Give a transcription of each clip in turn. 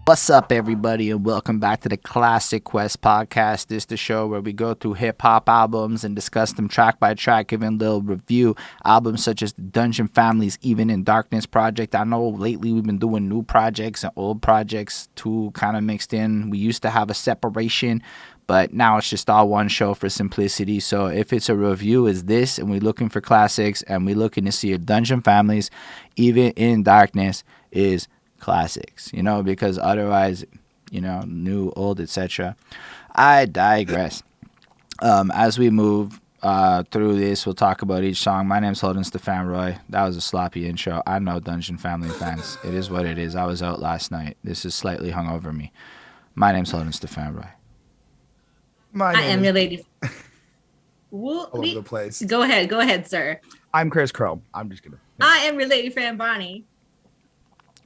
What's up, everybody, and welcome back to the Classic Quest podcast. This is the show where we go through hip-hop albums and discuss them track by track, giving a little review. Albums such as the Dungeon Family's Even in Darkness project. I know lately we've been doing new projects and old projects too, kind of mixed in. We used to have a separation, but now it's just all one show for simplicity. So if it's a review, it's this, and we're looking for classics, and we're looking to see if Dungeon Family's Even in Darkness is classics, because otherwise, new, old, etc. I digress. As we move through this, we'll talk about each song. My name's Holden Stephan Roy. That was a sloppy intro. I know Dungeon Family fans. It is what it is. I was out last night. This is slightly hung over me. My name's Holden Stephan Roy. I am your lady. All over the place. Go ahead, sir. I'm Chris Chrom. I'm just gonna. I am your lady friend Bonnie.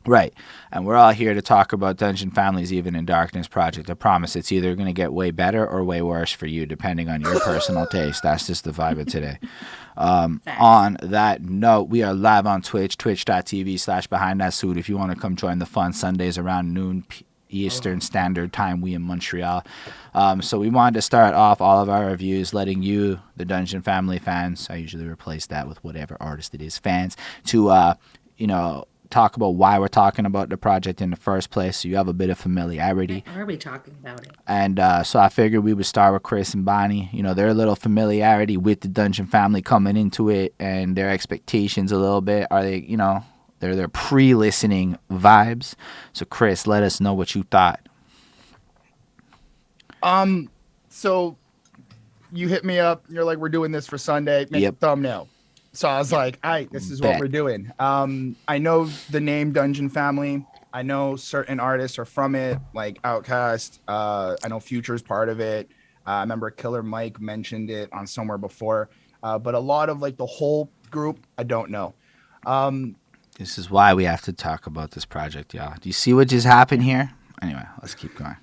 Right, and we're all here to talk about Dungeon Family's Even in Darkness project. I promise it's either going to get way better or way worse for you, depending on your personal taste. That's just the vibe of today. On that note, we are live on Twitch, twitch.tv/BehindThatSuit. If you want to come join the fun, Sundays around noon Eastern Standard Time, we in Montreal. So we wanted to start off all of our reviews letting you, the Dungeon Family fans, I usually replace that with whatever artist it is, fans, to, talk about why we're talking about the project in the first place, so you have a bit of familiarity. Why are we talking about it? And so I figured we would start with Chris and Bonnie. Their little familiarity with the Dungeon Family coming into it and their expectations a little bit. Are they, their pre-listening vibes. So Chris, let us know what you thought. So you hit me up. You're like, we're doing this for Sunday. Make a thumbnail. So I was like, all right, this is what we're doing. I know the name Dungeon Family. I know certain artists are from it, like Outkast. I know Future's part of it. I remember Killer Mike mentioned it on somewhere before. But a lot of like the whole group, I don't know. This is why we have to talk about this project, y'all. Do you see what just happened here? Anyway, let's keep going.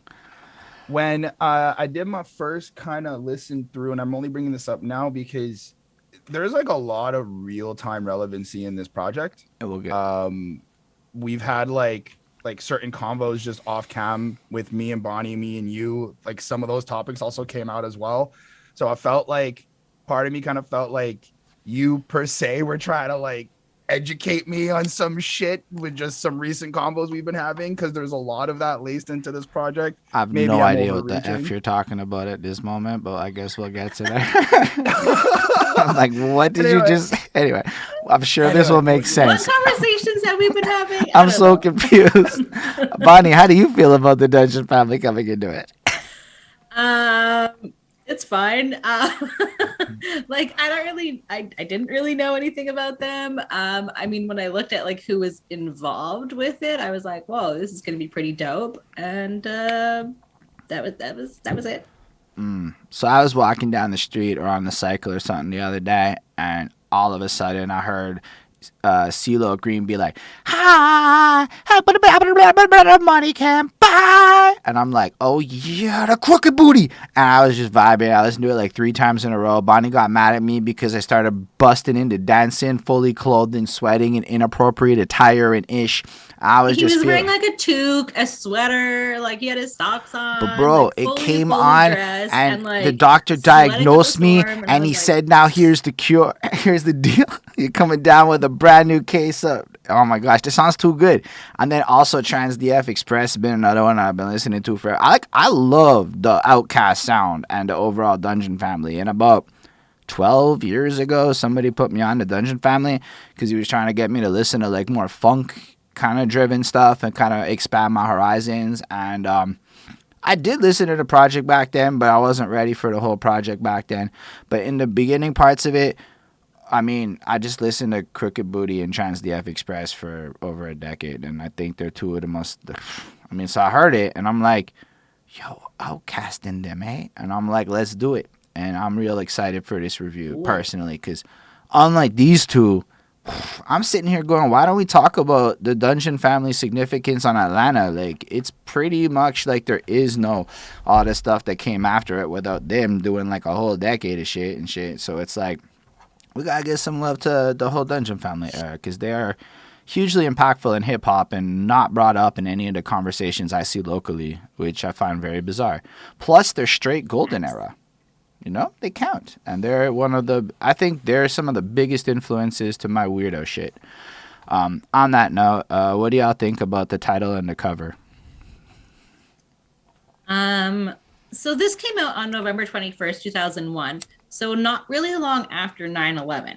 When I did my first kind of listen through, and I'm only bringing this up now because there's like a lot of real-time relevancy in this project. We've had like certain combos just off cam with me and Bonnie, me and you. Like some of those topics also came out as well. So I felt like part of me kind of felt like you per se were trying to like educate me on some shit with just some recent combos we've been having, because there's a lot of that laced into this project. I have no idea what the F you're talking about at this moment, but I guess we'll get to that. I'm like, what did you just... Anyway, I'm sure this will make sense. What conversations have we been having? I'm so confused. Bonnie, how do you feel about the Dungeon Family coming into it? It's fine. I didn't really know anything about them. I mean, when I looked at like who was involved with it, I was like, whoa, this is going to be pretty dope. And that was it. So I was walking down the street or on the cycle or something the other day, and all of a sudden I heard CeeLo Green be like, hi, money can buy. And I'm like, oh yeah, the crooked booty. And I was just vibing. I listened to it like 3 times in a row. Bonnie got mad at me because I started busting into dancing, fully clothed and sweating in inappropriate attire and ish. He was wearing like a toque, a sweater, like he had his socks on. But bro, like it came on and like the doctor diagnosed me and he said, now here's the cure. Here's the deal. You're coming down with a brand new case of, oh my gosh, this sounds too good. And then also Trans DF Express has been another one I've been listening to for. I love the Outkast sound and the overall Dungeon Family. And about 12 years ago, somebody put me on the Dungeon Family because he was trying to get me to listen to like more funk kind of driven stuff and kind of expand my horizons. And I did listen to the project back then, but I wasn't ready for the whole project back then. But in the beginning parts of it, I mean, I just listened to Crooked Booty and Trans DF Express for over a decade, and I think they're two of the most... so I heard it, and I'm like, yo, Outkast in them, eh? And I'm like, let's do it. And I'm real excited for this review, personally, because unlike these two, I'm sitting here going, why don't we talk about the Dungeon Family significance on Atlanta? Like, it's pretty much like there is no all the stuff that came after it without them doing, like, a whole decade of shit and shit. So it's like, we gotta give some love to the whole Dungeon Family era, because they are hugely impactful in hip hop and not brought up in any of the conversations I see locally, which I find very bizarre. Plus, they're straight golden era. You know, they count, and they're I think they're some of the biggest influences to my weirdo shit. On that note, what do y'all think about the title and the cover? So this came out on November 21st, 2001. So not really long after 9/11.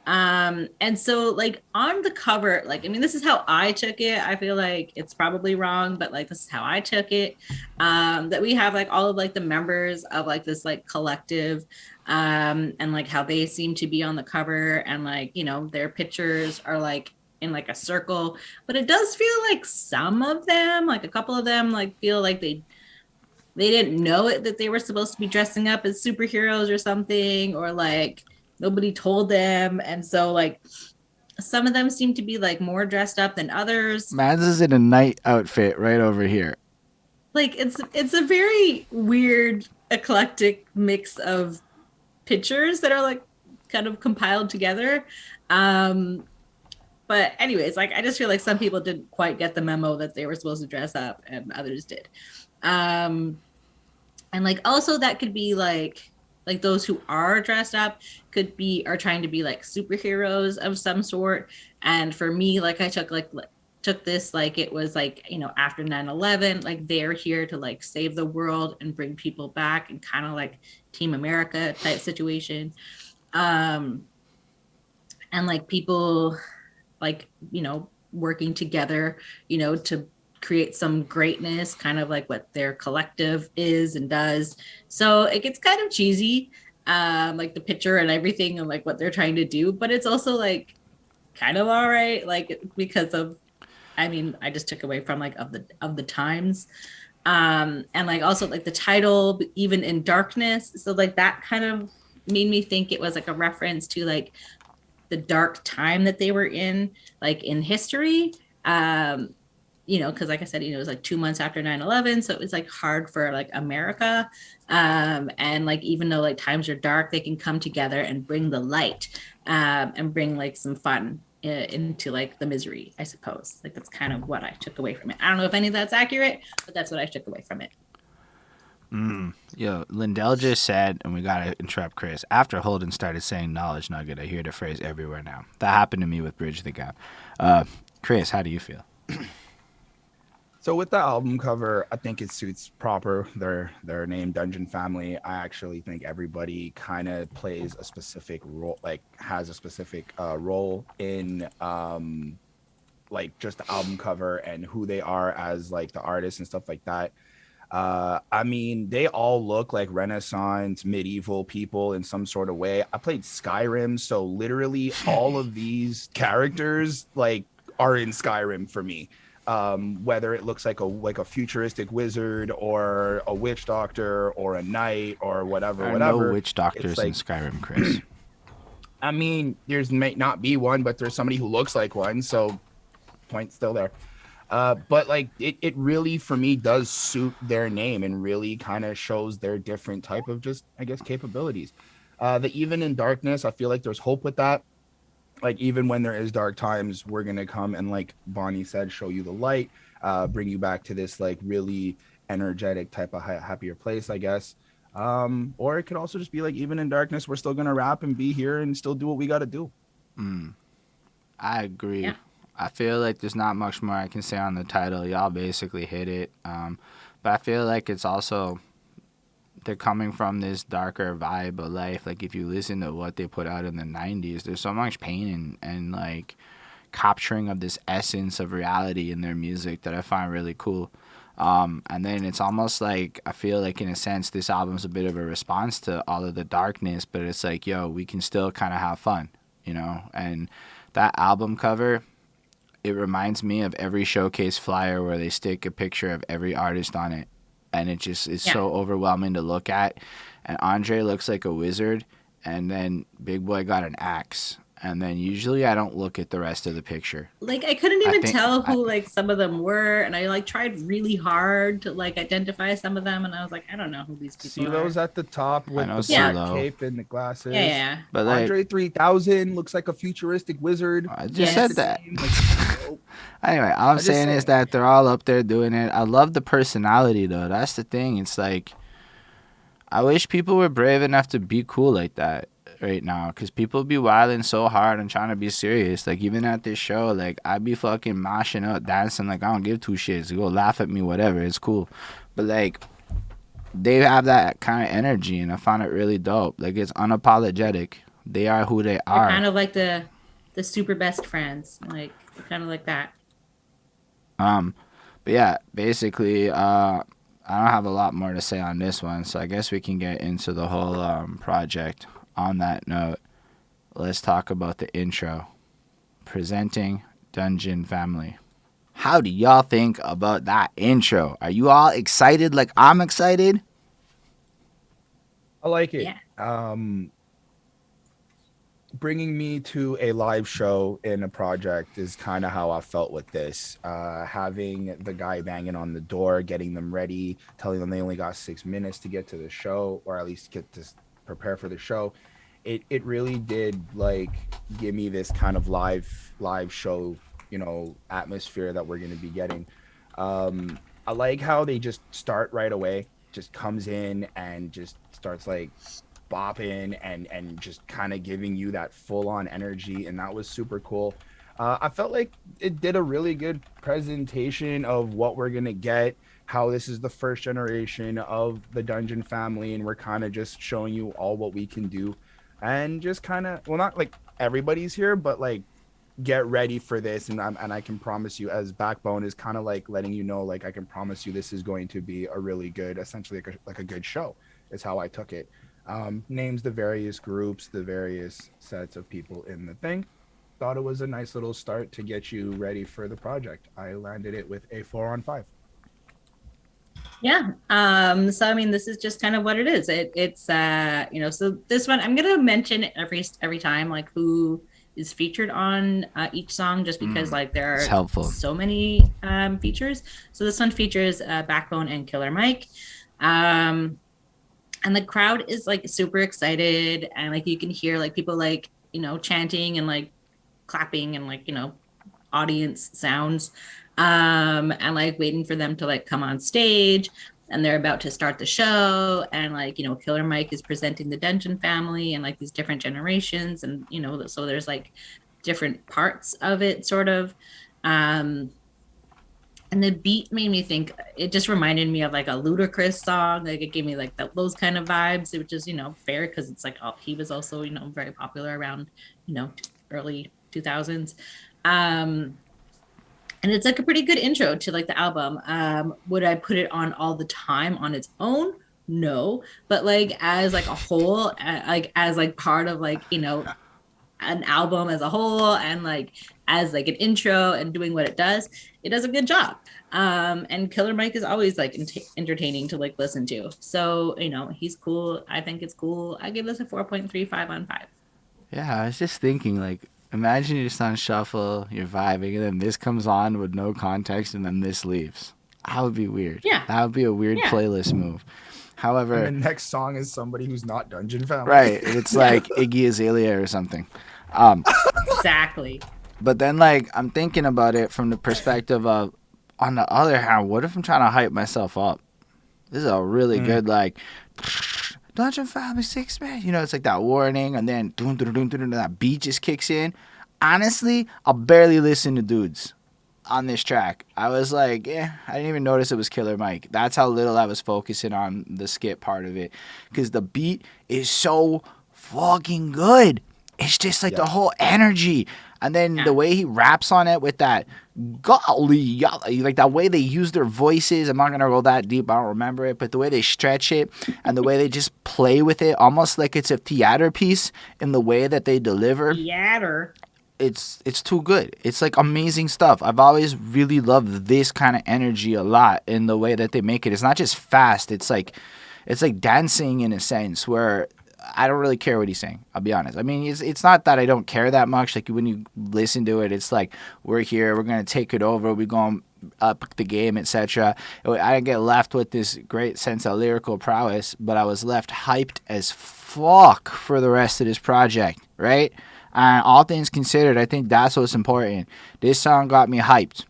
And so like on the cover, like, I mean, this is how I took it. I feel like it's probably wrong, but like, this is how I took it. That we have like all of like the members of like this like collective, and like how they seem to be on the cover, and like, you know, their pictures are like in like a circle, but it does feel like some of them, like a couple of them, like feel like they didn't know it, that they were supposed to be dressing up as superheroes or something, or like nobody told them. And so like some of them seem to be like more dressed up than others. Man's is in a night outfit right over here. Like it's a very weird eclectic mix of pictures that are like kind of compiled together. But anyways, like I just feel like some people didn't quite get the memo that they were supposed to dress up and others did. And like also that could be like those who are dressed up are trying to be like superheroes of some sort. And for me, like I took this like it was like, you know, after 9/11, like they're here to like save the world and bring people back, and kind of like Team America type situation. And like people like, you know, working together, you know, to create some greatness, kind of like what their collective is and does. So it gets kind of cheesy, like the picture and everything and like what they're trying to do, but it's also like kind of all right, like because of, I mean, I just took away from like of the times, and like also like the title, Even in Darkness. So like that kind of made me think it was like a reference to like the dark time that they were in, like in history. You know, because like I said, you know, it was like 2 months after 9/11. So it was like hard for like America. And like, even though like times are dark, they can come together and bring the light, and bring like some fun into like the misery, I suppose. Like that's kind of what I took away from it. I don't know if any of that's accurate, but that's what I took away from it. Yo, Lindell just said, and we gotta interrupt Chris. After Holden started saying knowledge nugget, I hear the phrase everywhere now. That happened to me with Bridge the Gap. Chris, how do you feel? So with the album cover, I think it suits proper their name, Dungeon Family. I actually think everybody kind of plays a specific role, like has a specific role in like just the album cover and who they are as like the artists and stuff like that. I mean, they all look like Renaissance, medieval people in some sort of way. I played Skyrim, so literally all of these characters like are in Skyrim for me. Whether it looks like a futuristic wizard or a witch doctor or a knight or whatever. No witch doctors like, in Skyrim, Chris. I mean, there's may not be one, but there's somebody who looks like one, so point still there. But like it really for me does suit their name and really kind of shows their different type of just, I guess, capabilities. The Even in Darkness, I feel like there's hope with that. Like even when there is dark times, we're gonna come and, like Bonnie said, show you the light, bring you back to this like really energetic type of happier place, I guess. Or it could also just be like, even in darkness, we're still gonna rap and be here and still do what we gotta do. I agree. Yeah. I feel like there's not much more I can say on the title. Y'all basically hit it. But I feel like it's also, they're coming from this darker vibe of life. Like if you listen to what they put out in the 90s, there's so much pain and like capturing of this essence of reality in their music that I find really cool. And then it's almost like, I feel like in a sense, this album's a bit of a response to all of the darkness, but it's like, yo, we can still kind of have fun, you know? And that album cover, it reminds me of every showcase flyer where they stick a picture of every artist on it. And it just is so overwhelming to look at. And Andre looks like a wizard. And then Big Boy got an axe. And then usually I don't look at the rest of the picture. Like I couldn't even tell who like some of them were. And I like tried really hard to like identify some of them. And I was like, I don't know who these people are. CeeLo's at the top with the black cape and the glasses. Yeah. But Andre 3000 looks like a futuristic wizard. I just said that. Anyway, all I'm saying is that they're all up there doing it. I love the personality, though. That's the thing. It's like, I wish people were brave enough to be cool like that right now, because people be wilding so hard and trying to be serious. Like, even at this show, like, I be fucking mashing up, dancing like I don't give two shits. Go laugh at me, whatever. It's cool. But, like, they have that kind of energy, and I found it really dope. Like, it's unapologetic. They are who they are. They're kind of like the super best friends. Like, kind of like that. But yeah, basically, I don't have a lot more to say on this one, so I guess we can get into the whole project. On that note, let's talk about the intro. Presenting Dungeon Family. How do y'all think about that intro? Are you all excited like I'm excited? I like it. Yeah. Bringing me to a live show in a project is kind of how I felt with this. Having the guy banging on the door, getting them ready, telling them they only got 6 minutes to get to the show, or at least get to prepare for the show. It really did like give me this kind of live show, atmosphere that we're going to be getting. I like how they just start right away, just comes in and just starts like bopping and just kind of giving you that full-on energy, and that was super cool. I felt like it did a really good presentation of what we're gonna get, how this is the first generation of the Dungeon family, and we're kind of just showing you all what we can do, and just kind of, well, not like everybody's here, but like get ready for this. And I can promise you, as Backbone is kind of like letting you know, like I can promise you this is going to be a really good, essentially like a good show is how I took it. Names the various groups, the various sets of people in the thing. Thought it was a nice little start to get you ready for the project. I landed it with a 4 on 5. Yeah. So I mean, this is just kind of what it is. It's so this one I'm gonna mention every time like who is featured on each song, just because like there are so many features. So this one features Backbone and Killer Mike. And the crowd is like super excited, and like you can hear like people like, chanting and like clapping and like, audience sounds, and like waiting for them to like come on stage, and they're about to start the show. And like, Killer Mike is presenting the Dungeon family and like these different generations, and so there's like different parts of it sort of. And the beat made me think, it just reminded me of like a Ludacris song. Like it gave me like those kind of vibes, which is, fair, because it's like, he was also, very popular around, early 2000s. And it's like a pretty good intro to like the album. Would I put it on all the time on its own? No. But like as like a whole, like as like part of like, an album as a whole, and like as like an intro and doing what it does a good job. And Killer Mike is always like entertaining to like listen to. So, he's cool. I think it's cool. I give this a 4.35 on 5. Yeah, I was just thinking, like, imagine you're just on shuffle, you're vibing, and then this comes on with no context, and then this leaves. That would be weird. Yeah. That would be a weird playlist move. However, and the next song is somebody who's not Dungeon Family. Right. It's like Iggy Azalea or something. Exactly. But then, like, I'm thinking about it from the perspective of, on the other hand, what if I'm trying to hype myself up? This is a really good, like, Dungeon Family 6 man. It's like that warning, and then that beat just kicks in. Honestly, I'll barely listen to dudes on this track. I was like, I didn't even notice it was Killer Mike. That's how little I was focusing on the skit part of it, because the beat is so fucking good. It's just like the whole energy. And then the way he raps on it with that golly, like that way they use their voices. I'm not going to go that deep. I don't remember it. But the way they stretch it and the way they just play with it, almost like it's a theater piece in the way that they deliver. Theater. It's too good. It's like amazing stuff. I've always really loved this kind of energy a lot in the way that they make it. It's not just fast. It's like dancing in a sense where I don't really care what he's saying. I'll be honest. I mean, it's not that I don't care that much. Like when you listen to it, it's like we're here, we're gonna take it over, we're going up the game, etc. I get left with this great sense of lyrical prowess, but I was left hyped as fuck for the rest of this project. Right? And all things considered, I think that's what's important. This song got me hyped.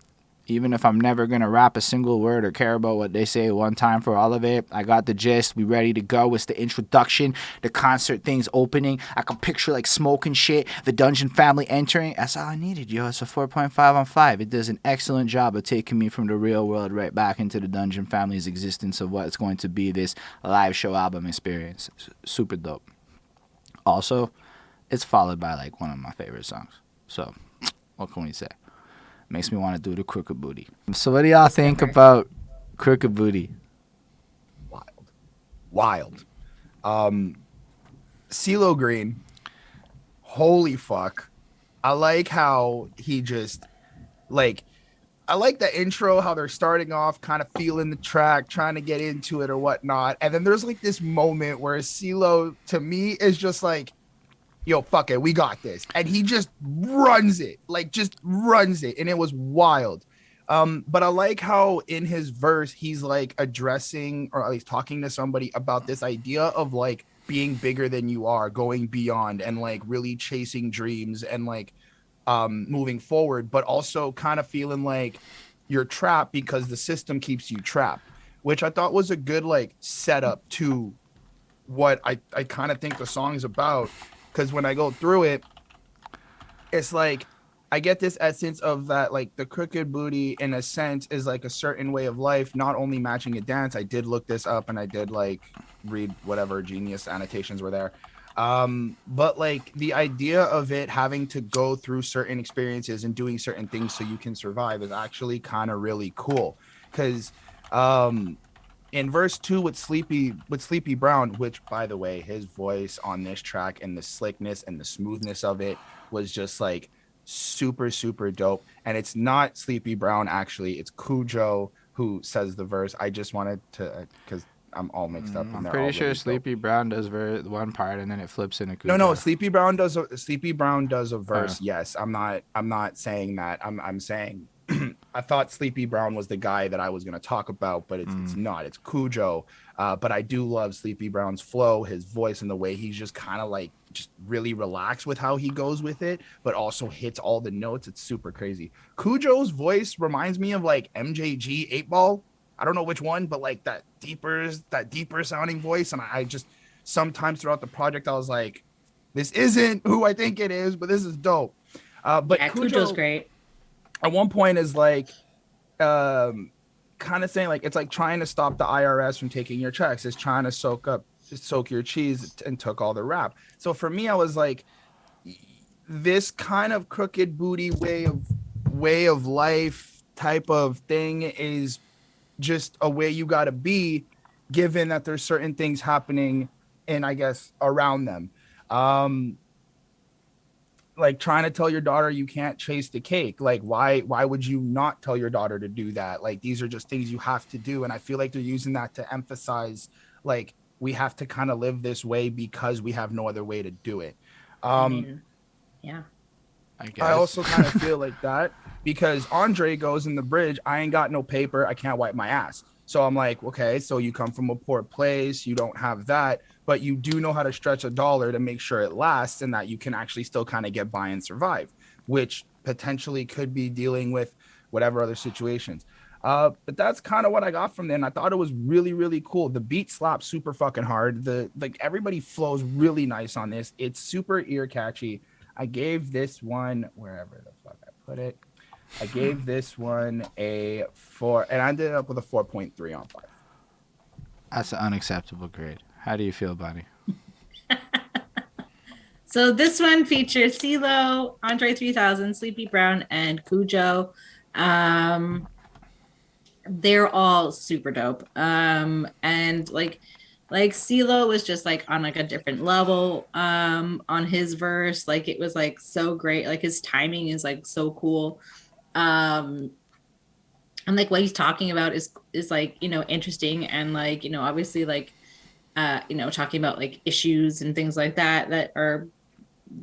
Even if I'm never going to rap a single word or care about what they say one time for all of it, I got the gist. We ready to go. It's the introduction, the concert things opening. I can picture like smoke and shit, the Dungeon family entering. That's all I needed, yo. It's a 4.5 on 5. It does an excellent job of taking me from the real world right back into the Dungeon family's existence of what it's going to be this live show album experience. Super dope. Also, it's followed by like one of my favorite songs. So, what can we say? Makes me want to do the Crooked Booty. So what do y'all think about Crooked Booty? Wild. CeeLo Green. Holy fuck. I like how he just like I like the intro, how they're starting off kind of feeling the track, trying to get into it or whatnot. And then there's like this moment where CeeLo to me is just like, yo, fuck it, we got this. And he just runs it, and it was wild. But I like how in his verse, he's like addressing or at least talking to somebody about this idea of like being bigger than you are, going beyond and like really chasing dreams and like moving forward, but also kind of feeling like you're trapped because the system keeps you trapped, which I thought was a good like setup to what I kind of think the song is about. Because when I go through it, it's like I get this essence of that, like the crooked booty in a sense is like a certain way of life, not only matching a dance. I did look this up and I did like read whatever genius annotations were there. But like the idea of it having to go through certain experiences and doing certain things so you can survive is actually kind of really cool. Because in verse 2 with Sleepy Brown, which by the way, his voice on this track and the slickness and the smoothness of it was just like super, super dope. And it's not Sleepy Brown, actually, it's Cujo who says the verse. I just wanted to, because I'm all mixed up. I'm pretty sure Sleepy Brown does one part and then it flips into Cujo. No, Sleepy Brown does a verse. Yes, I'm not saying that. I'm saying I thought Sleepy Brown was the guy that I was going to talk about, but it's not. It's Cujo. But I do love Sleepy Brown's flow, his voice, and the way he's just kind of like just really relaxed with how he goes with it, but also hits all the notes. It's super crazy. Cujo's voice reminds me of like MJG 8 Ball. I don't know which one, but like that deeper sounding voice. And I just sometimes throughout the project, I was like, this isn't who I think it is, but this is dope. But yeah, Cujo's great. At one point is like kind of saying like it's like trying to stop the IRS from taking your checks. It's trying to soak your cheese and took all the rap. So for me, I was like, this kind of crooked booty way of life type of thing is just a way you got to be, given that there's certain things happening and I guess around them. Like trying to tell your daughter you can't chase the cake. Like why would you not tell your daughter to do that? Like these are just things you have to do. And I feel like they're using that to emphasize like we have to kind of live this way because we have no other way to do it. Yeah. I also kind of feel like that because Andre goes in the bridge, I ain't got no paper, I can't wipe my ass. So I'm like, okay, so you come from a poor place, you don't have that, but you do know how to stretch $1 to make sure it lasts and that you can actually still kind of get by and survive, which potentially could be dealing with whatever other situations. But that's kind of what I got from there. And I thought it was really, really cool. The beat slaps super fucking hard. Everybody flows really nice on this. It's super ear catchy. I gave this one, wherever the fuck I put it, I gave this one a 4, and I ended up with a 4.3 on 5. That's an unacceptable grade. How do you feel, Bonnie? So this one features CeeLo, Andre 3000, Sleepy Brown, and Cujo. They're all super dope. And like CeeLo was just like on like a different level on his verse. Like it was like so great. Like his timing is like so cool. And like what he's talking about is like, you know, interesting and like, you know, obviously like you know, talking about like issues and things like that are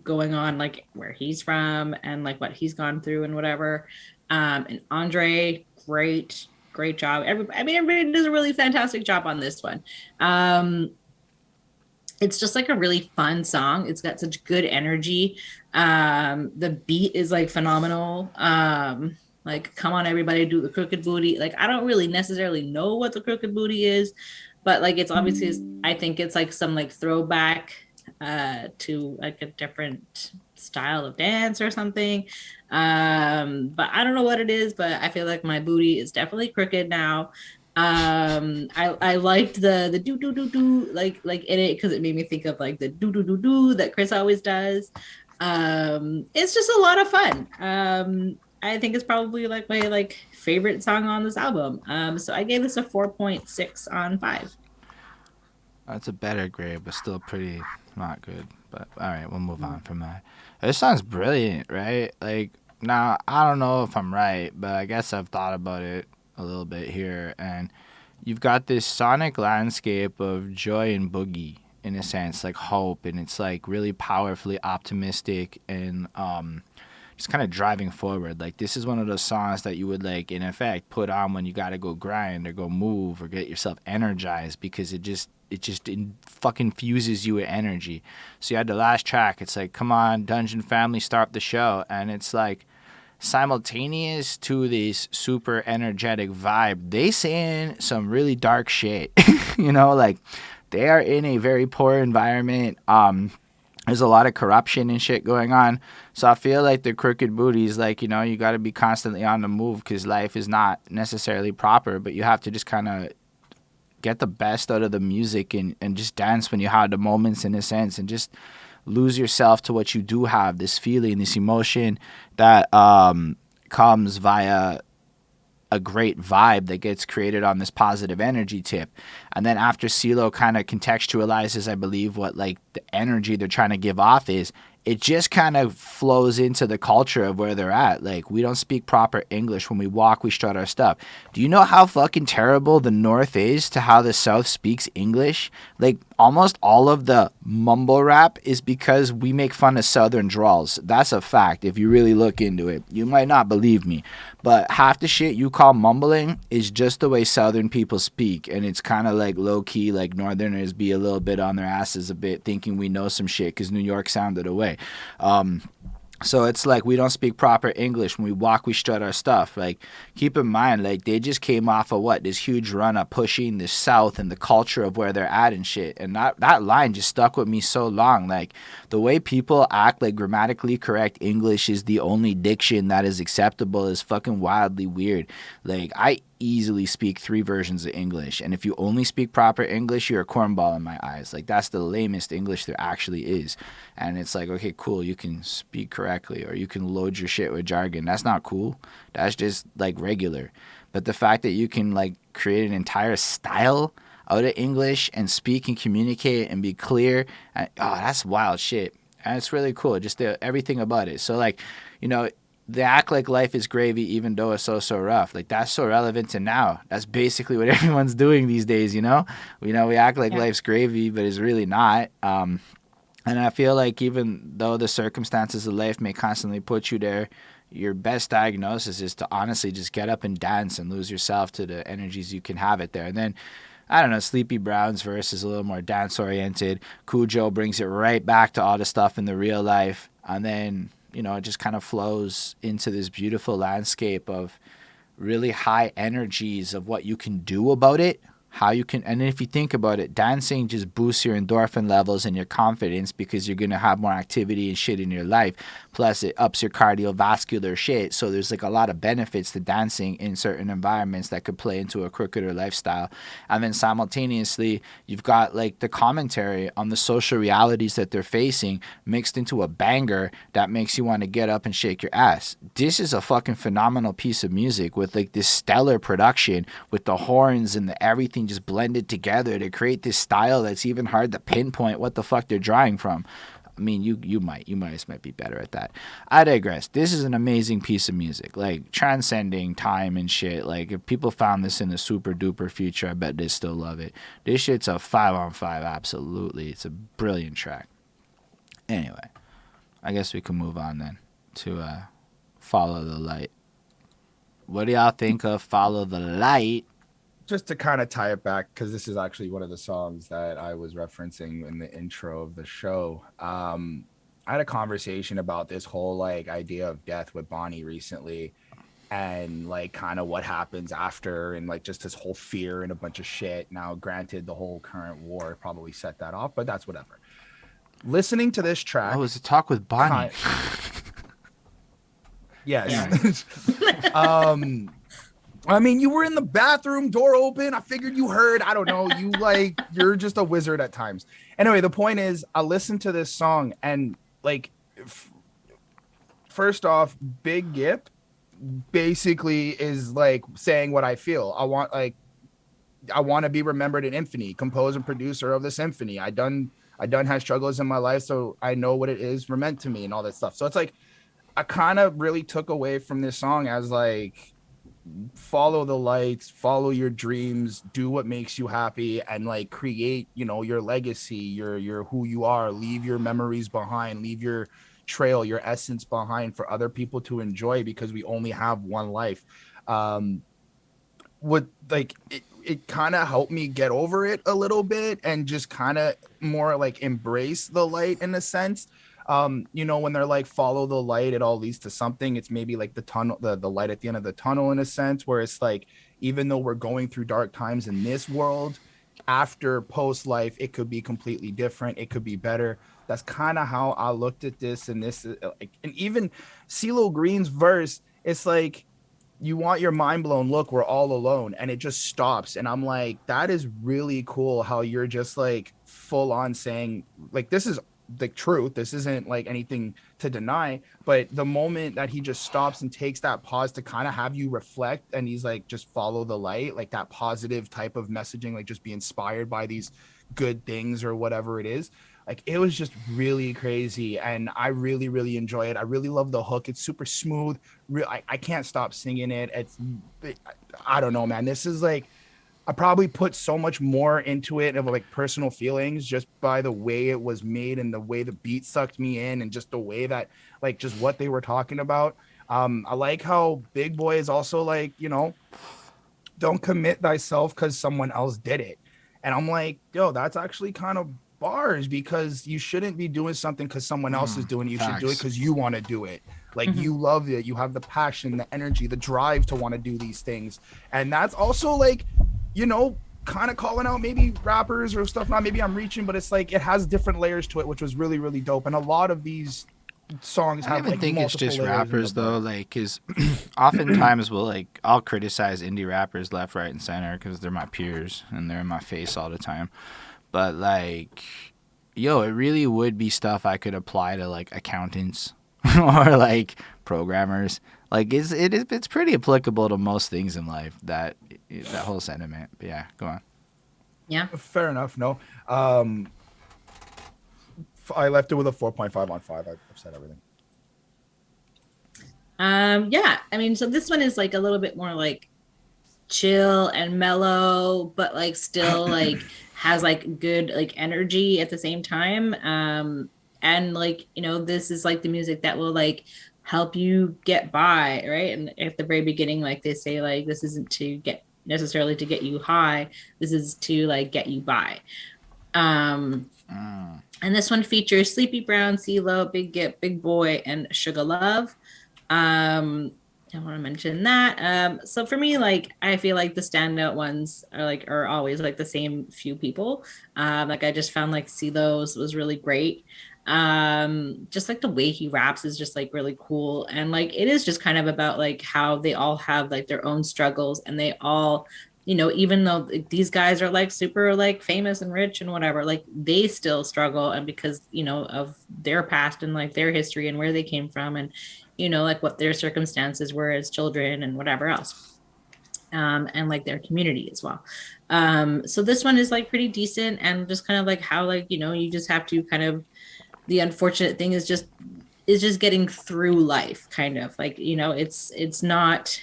going on like where he's from and like what he's gone through and whatever. And Andre, great job. Everybody does a really fantastic job on this one. it's just like a really fun song. It's got such good energy. The beat is like phenomenal. Like, come on, everybody, do the crooked booty. Like, I don't really necessarily know what the crooked booty is, but like, it's obviously, I think it's like some like throwback to like a different style of dance or something. But I don't know what it is, but I feel like my booty is definitely crooked now. I liked the do do do do like in it because it made me think of like the do do do do that Chris always does. It's just a lot of fun. I think it's probably like my like favorite song on this album. So I gave this a 4.6 on 5. That's a better grade, but still pretty not good. But all right, we'll move on from that. This song's brilliant, right? Like, now I don't know if I'm right, but I guess I've thought about it a little bit here, and you've got this sonic landscape of joy and boogie in a sense, like hope, and it's like really powerfully optimistic and just kind of driving forward. Like, this is one of those songs that you would, like, in effect put on when you got to go grind or go move or get yourself energized, because it just fucking fuses you with energy. So you had the last track, it's like, come on, Dungeon Family, start the show, and it's like simultaneous to this super energetic vibe, they saying some really dark shit. You know, like, they are in a very poor environment. There's a lot of corruption and shit going on. So I feel like the crooked booties, like, you know, you got to be constantly on the move because life is not necessarily proper, but you have to just kind of get the best out of the music and just dance when you have the moments, in a sense, and just lose yourself to what you do have, this feeling, this emotion that comes via a great vibe that gets created on this positive energy tip. And then after CeeLo kind of contextualizes, I believe, what like the energy they're trying to give off is, it just kind of flows into the culture of where they're at. Like, we don't speak proper English. When we walk, we strut our stuff. Do you know how fucking terrible the North is to how the South speaks English? Like, almost all of the mumble rap is because we make fun of Southern drawls. That's a fact. If you really look into it, you might not believe me, but half the shit you call mumbling is just the way Southern people speak. And it's kind of like low key, like Northerners be a little bit on their asses a bit, thinking we know some shit because New York sounded away. So it's like, we don't speak proper English. When we walk, we strut our stuff. Like, keep in mind, like, they just came off of what, this huge run of pushing the South and the culture of where they're at and shit. And that line just stuck with me so long. Like, the way people act like grammatically correct English is the only diction that is acceptable is fucking wildly weird. Like, I easily speak 3 versions of English, and if you only speak proper English, you're a cornball in my eyes. Like, that's the lamest English there actually is. And it's like, okay, cool, you can speak correctly, or you can load your shit with jargon. That's not cool. That's just like regular. But the fact that you can like create an entire style out of English and speak and communicate and be clear, that's wild shit. And it's really cool, just everything about it. So, like, you know, they act like life is gravy even though it's so rough. Like, that's so relevant to now. That's basically what everyone's doing these days, you know? We act like life's gravy, but it's really not. And I feel like even though the circumstances of life may constantly put you there, your best diagnosis is to honestly just get up and dance and lose yourself to the energies you can have it there. And then, I don't know, Sleepy Brown's verse is a little more dance-oriented. Cujo brings it right back to all the stuff in the real life. And then, you know, it just kind of flows into this beautiful landscape of really high energies of what you can do about it, how you can, and if you think about it, dancing just boosts your endorphin levels and your confidence because you're going to have more activity and shit in your life. Plus, it ups your cardiovascular shit. So there's like a lot of benefits to dancing in certain environments that could play into a crookeder lifestyle. And then simultaneously, you've got like the commentary on the social realities that they're facing mixed into a banger that makes you want to get up and shake your ass. This is a fucking phenomenal piece of music with like this stellar production with the horns and the everything just blended together to create this style that's even hard to pinpoint what the fuck they're drawing from. I mean, you might be better at that. I digress. This is an amazing piece of music, like transcending time and shit. Like, if people found this in the super duper future, I bet they still love it. This shit's a 5 on 5, absolutely. It's a brilliant track. Anyway, I guess we can move on then to Follow the Light. What do y'all think of Follow the Light? just to kind of tie it back, because this is actually one of the songs that I was referencing in the intro of the show. I had a conversation about this whole like idea of death with Bonnie recently, and like kind of what happens after, and like just this whole fear and a bunch of shit. Now, granted, the whole current war probably set that off, but that's whatever. Listening to this track, oh, it was a talk with Bonnie. Yes. Yeah. I mean, you were in the bathroom, door open. I figured you heard. I don't know. You're just a wizard at times. Anyway, the point is, I listened to this song and like, first off, Big Gip basically is like saying what I feel. I want to be remembered in infamy, composer and producer of the symphony. I done had struggles in my life, so I know what it is meant to me and all that stuff. So it's like, I kind of really took away from this song as like, follow the lights, follow your dreams, do what makes you happy, and like create, your legacy, your who you are, leave your memories behind, leave your trail, your essence behind for other people to enjoy, because we only have one life. What like it kind of helped me get over it a little bit and just kind of more like embrace the light in a sense. When they're like, follow the light, it all leads to something. It's maybe like the tunnel, the light at the end of the tunnel in a sense, where it's like, even though we're going through dark times in this world, after post life, it could be completely different. It could be better. That's kind of how I looked at this. And this is like, and even CeeLo Green's verse, it's like, you want your mind blown, look, we're all alone, and it just stops. And I'm like, that is really cool how you're just like full on saying like, this is the truth, this isn't like anything to deny. But the moment that he just stops and takes that pause to kind of have you reflect, and he's like, just follow the light, like that positive type of messaging, like just be inspired by these good things or whatever it is. Like, it was just really crazy, and I really, really enjoy it. I really love the hook. It's super smooth. I can't stop singing it. I don't know, man. This is like, I probably put so much more into it of like personal feelings just by the way it was made and the way the beat sucked me in, and just the way that like just what they were talking about. I like how Big Boy is also like, don't commit thyself because someone else did it. And I'm like, yo, that's actually kind of bars, because you shouldn't be doing something because someone else is doing it. You should do it because you want to do it. Like, you love it. You have the passion, the energy, the drive to want to do these things. And that's also like, kind of calling out maybe rappers or stuff. Not maybe I'm reaching, but it's like, it has different layers to it, which was really, really dope. And a lot of these songs have, I don't think it's just rappers though, like, because oftentimes I'll criticize indie rappers left, right, and center because they're my peers and they're in my face all the time. But like, yo, it really would be stuff I could apply to like accountants or like programmers. Like, it's pretty applicable to most things in life, that whole sentiment. But yeah, go on. Yeah, fair enough. No, I left it with a 4.5 on 5. I've said everything. Yeah, I mean, so this one is like a little bit more like chill and mellow, but like still like has like good like energy at the same time. And like, this is like the music that will like help you get by, right? And at the very beginning, like they say, like, this isn't to get necessarily to get you high, this is to like get you by. And this one features Sleepy Brown, CeeLo, Big Gip, Big Boy, and Shuga Love. I want to mention that. So for me, like, I feel like the standout ones are always like the same few people. Like, I just found like CeeLo's was really great. Just like the way he raps is just like really cool, and like it is just kind of about like how they all have like their own struggles, and they all, even though these guys are like super like famous and rich and whatever, like they still struggle, and because of their past and like their history and where they came from, and like what their circumstances were as children and whatever else, and like their community as well. So this one is like pretty decent, and just kind of like how like you just have to kind of, the unfortunate thing is just getting through life, kind of like it's not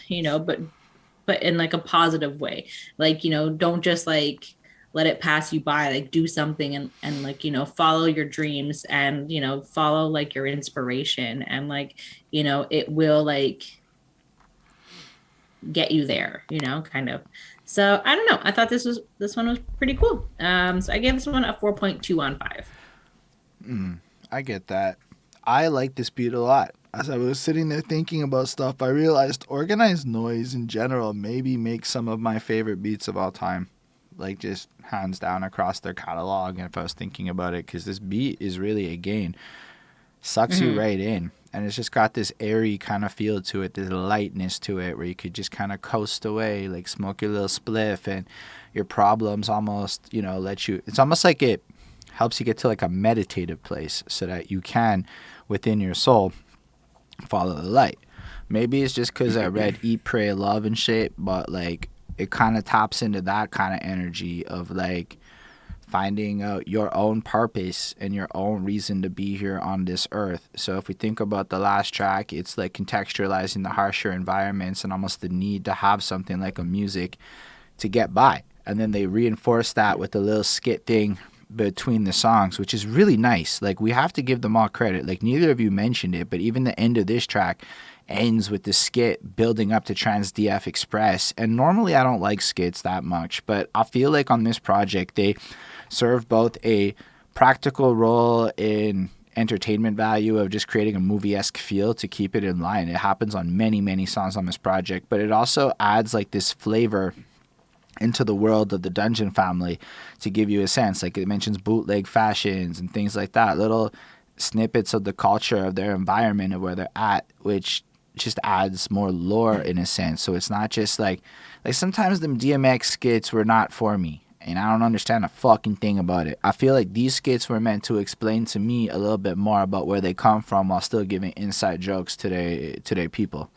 but in like a positive way, like don't just like let it pass you by, like do something, and like follow your dreams, and follow like your inspiration, and like it will like get you there, you know, kind of. So I don't know. I thought this one was pretty cool. So I gave this one a 4.2 on 5. I get that. I like this beat a lot. As I was sitting there thinking about stuff, I realized organized noise in general maybe makes some of my favorite beats of all time. Like, just hands down across their catalog. And if I was thinking about it, because this beat is really, again, sucks you right in. And it's just got this airy kind of feel to it, this lightness to it, where you could just kind of coast away, like smoke your little spliff, and your problems almost, you know, let you. It's almost like it helps you get to like a meditative place so that you can, within your soul, follow the light. Maybe it's just because I read Eat, Pray, Love and shit, but like it kind of taps into that kind of energy of like finding out your own purpose and your own reason to be here on this earth. So if we think about the last track, it's like contextualizing the harsher environments and almost the need to have something like a music to get by. And then they reinforce that with a little skit thing between the songs, which is really nice. Like, we have to give them all credit. Like, neither of you mentioned it, but even the end of this track ends with the skit building up to Trans DF Express. And normally I don't like skits that much, but I feel like on this project they serve both a practical role in entertainment value of just creating a movie-esque feel to keep it in line. It happens on many songs on this project, but it also adds like this flavor into the world of the Dungeon family to give you a sense. Like, it mentions bootleg fashions and things like that, little snippets of the culture of their environment of where they're at, which just adds more lore in a sense. So it's not just like sometimes them DMX skits were not for me, and I don't understand a fucking thing about it. I feel like these skits were meant to explain to me a little bit more about where they come from while still giving inside jokes to their people.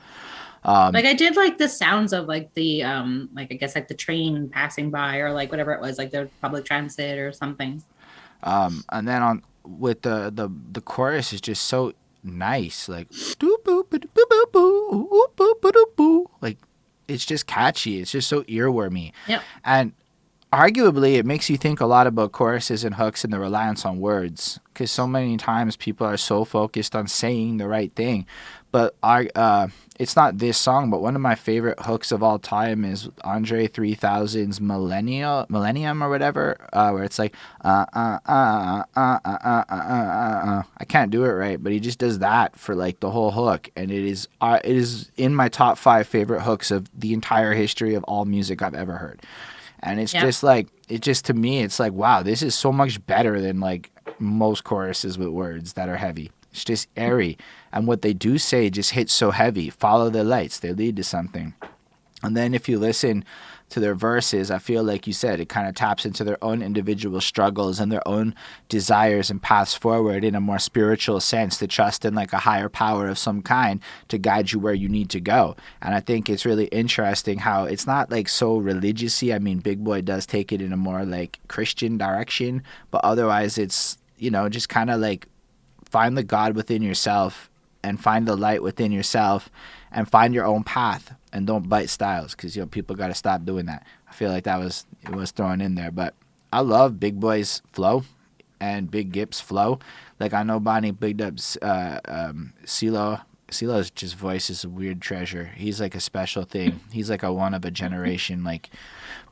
Like, I did like the sounds of like the like, I guess like the train passing by, or like whatever it was, like the public transit or something. And then on with the chorus is just so nice, like like it's just catchy. It's just so earwormy. Yep. And arguably, it makes you think a lot about choruses and hooks and the reliance on words, because so many times people are so focused on saying the right thing. But it's not this song, but one of my favorite hooks of all time is Andre 3000's Millennium or whatever, where it's like, I can't do it right, but he just does that for like the whole hook. And it is in my top 5 favorite hooks of the entire history of all music I've ever heard. And it's just like, to me, it's like, wow, this is so much better than like most choruses with words that are heavy. It's just airy. And what they do say just hits so heavy. Follow the lights. They lead to something. And then if you listen to their verses, I feel like you said, it kind of taps into their own individual struggles and their own desires and paths forward in a more spiritual sense, to trust in like a higher power of some kind to guide you where you need to go. And I think it's really interesting how it's not like so religious-y. I mean, Big Boy does take it in a more like Christian direction, but otherwise it's, you know, just kind of like find the God within yourself and find the light within yourself and find your own path, and don't bite styles, because, you know, people got to stop doing that. I feel like it was thrown in there, but I love Big Boy's flow and Big Gip's flow. Like, I know Bonnie bigged up CeeLo. CeeLo's just voice is a weird treasure. He's like a special thing. He's like a one of a generation. Like,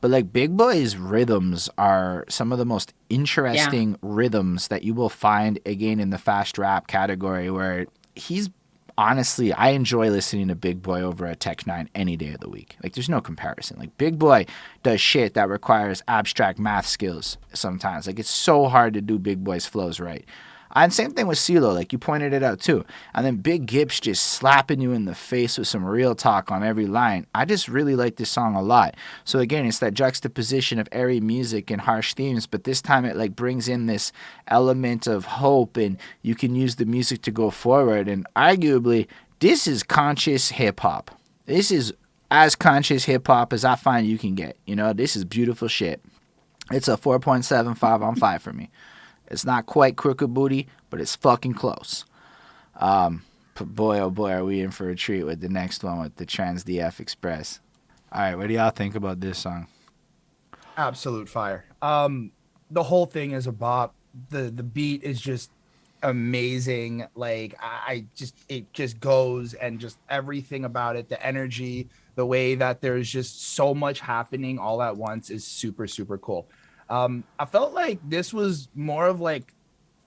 but like Big Boy's rhythms are some of the most interesting rhythms that you will find again in the fast rap category, where he's honestly, I enjoy listening to Big Boy over a Tech 9 any day of the week. Like, there's no comparison. Like, Big Boy does shit that requires abstract math skills sometimes. Like, it's so hard to do Big Boy's flows right. And same thing with CeeLo, like you pointed it out too. And then Big Gip's just slapping you in the face with some real talk on every line. I just really like this song a lot. So again, it's that juxtaposition of airy music and harsh themes, but this time it like brings in this element of hope, and you can use the music to go forward. And arguably, this is conscious hip hop. This is as conscious hip hop as I find you can get. You know, this is beautiful shit. It's a 4.75 on 5 for me. It's not quite Crooked Booty, but it's fucking close. But boy, oh boy, are we in for a treat with the next one with the Trans DF Express. All right, what do y'all think about this song? Absolute fire. The whole thing is a bop. The beat is just amazing. Like, it just goes, and just everything about it, the energy, the way that there's just so much happening all at once is super, super cool. I felt like this was more of like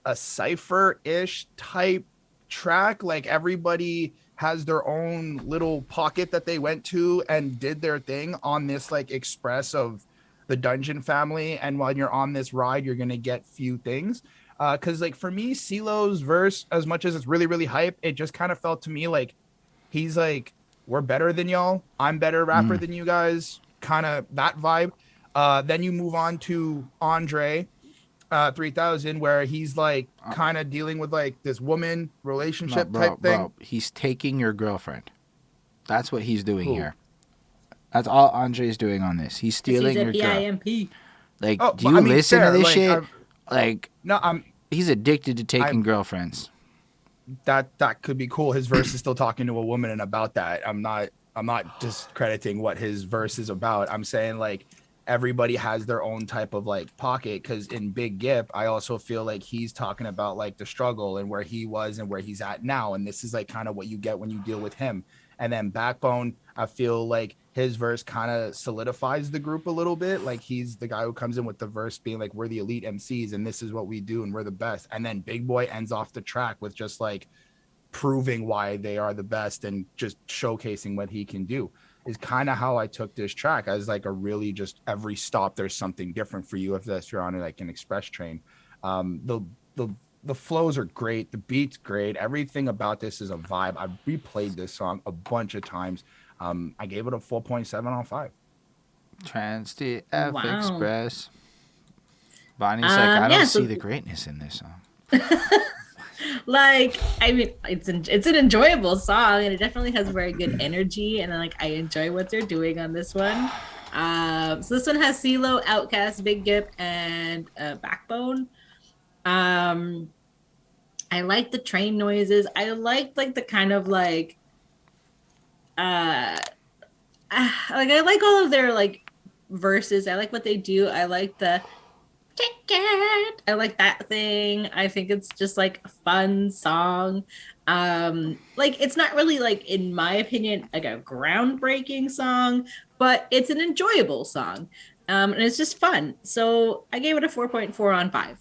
a cypher-ish type track. Like everybody has their own little pocket that they went to and did their thing on this like express of the Dungeon family. And while you're on this ride, you're going to get few things. Because like for me, CeeLo's verse, as much as it's really, really hype, it just kind of felt to me like he's like, we're better than y'all. I'm better rapper than you guys. Kind of that vibe. Then you move on to Andre 3000, where he's like kind of dealing with like this woman relationship type thing. Bro, he's taking your girlfriend. That's what he's doing here. That's all Andre's doing on this. He's stealing your girl. Like, do you listen to this shit? No, he's addicted to taking girlfriends. That could be cool. His verse is still talking to a woman and about that. I'm not discrediting what his verse is about. I'm saying like everybody has their own type of like pocket, because in Big Gip, I also feel like he's talking about like the struggle and where he was and where he's at now. And this is like kind of what you get when you deal with him. And then Backbone, I feel like his verse kind of solidifies the group a little bit. Like he's the guy who comes in with the verse being like, we're the elite MCs and this is what we do and we're the best. And then Big Boy ends off the track with just like proving why they are the best and just showcasing what he can do. Is kind of how I took this track, as like a really just every stop there's something different for you if you're on like an express train. The flows are great, the beat's great, everything about this is a vibe. I've replayed this song a bunch of times. I gave it a 4.7 on 5. Trans TF Express. Bonnie's like, I don't see the greatness in this song. Like, I mean, it's an enjoyable song, and it definitely has very good energy, and like I enjoy what they're doing on this one. So this one has CeeLo, Outkast, Big Gip, and Backbone. I like the train noises. I like the kind of like I like all of their like verses. I like what they do. I like the ticket. I like that thing. I think it's just like a fun song. Like it's not really like, in my opinion, like a groundbreaking song, but it's an enjoyable song. And it's just fun. So I gave it a 4.4 on 5.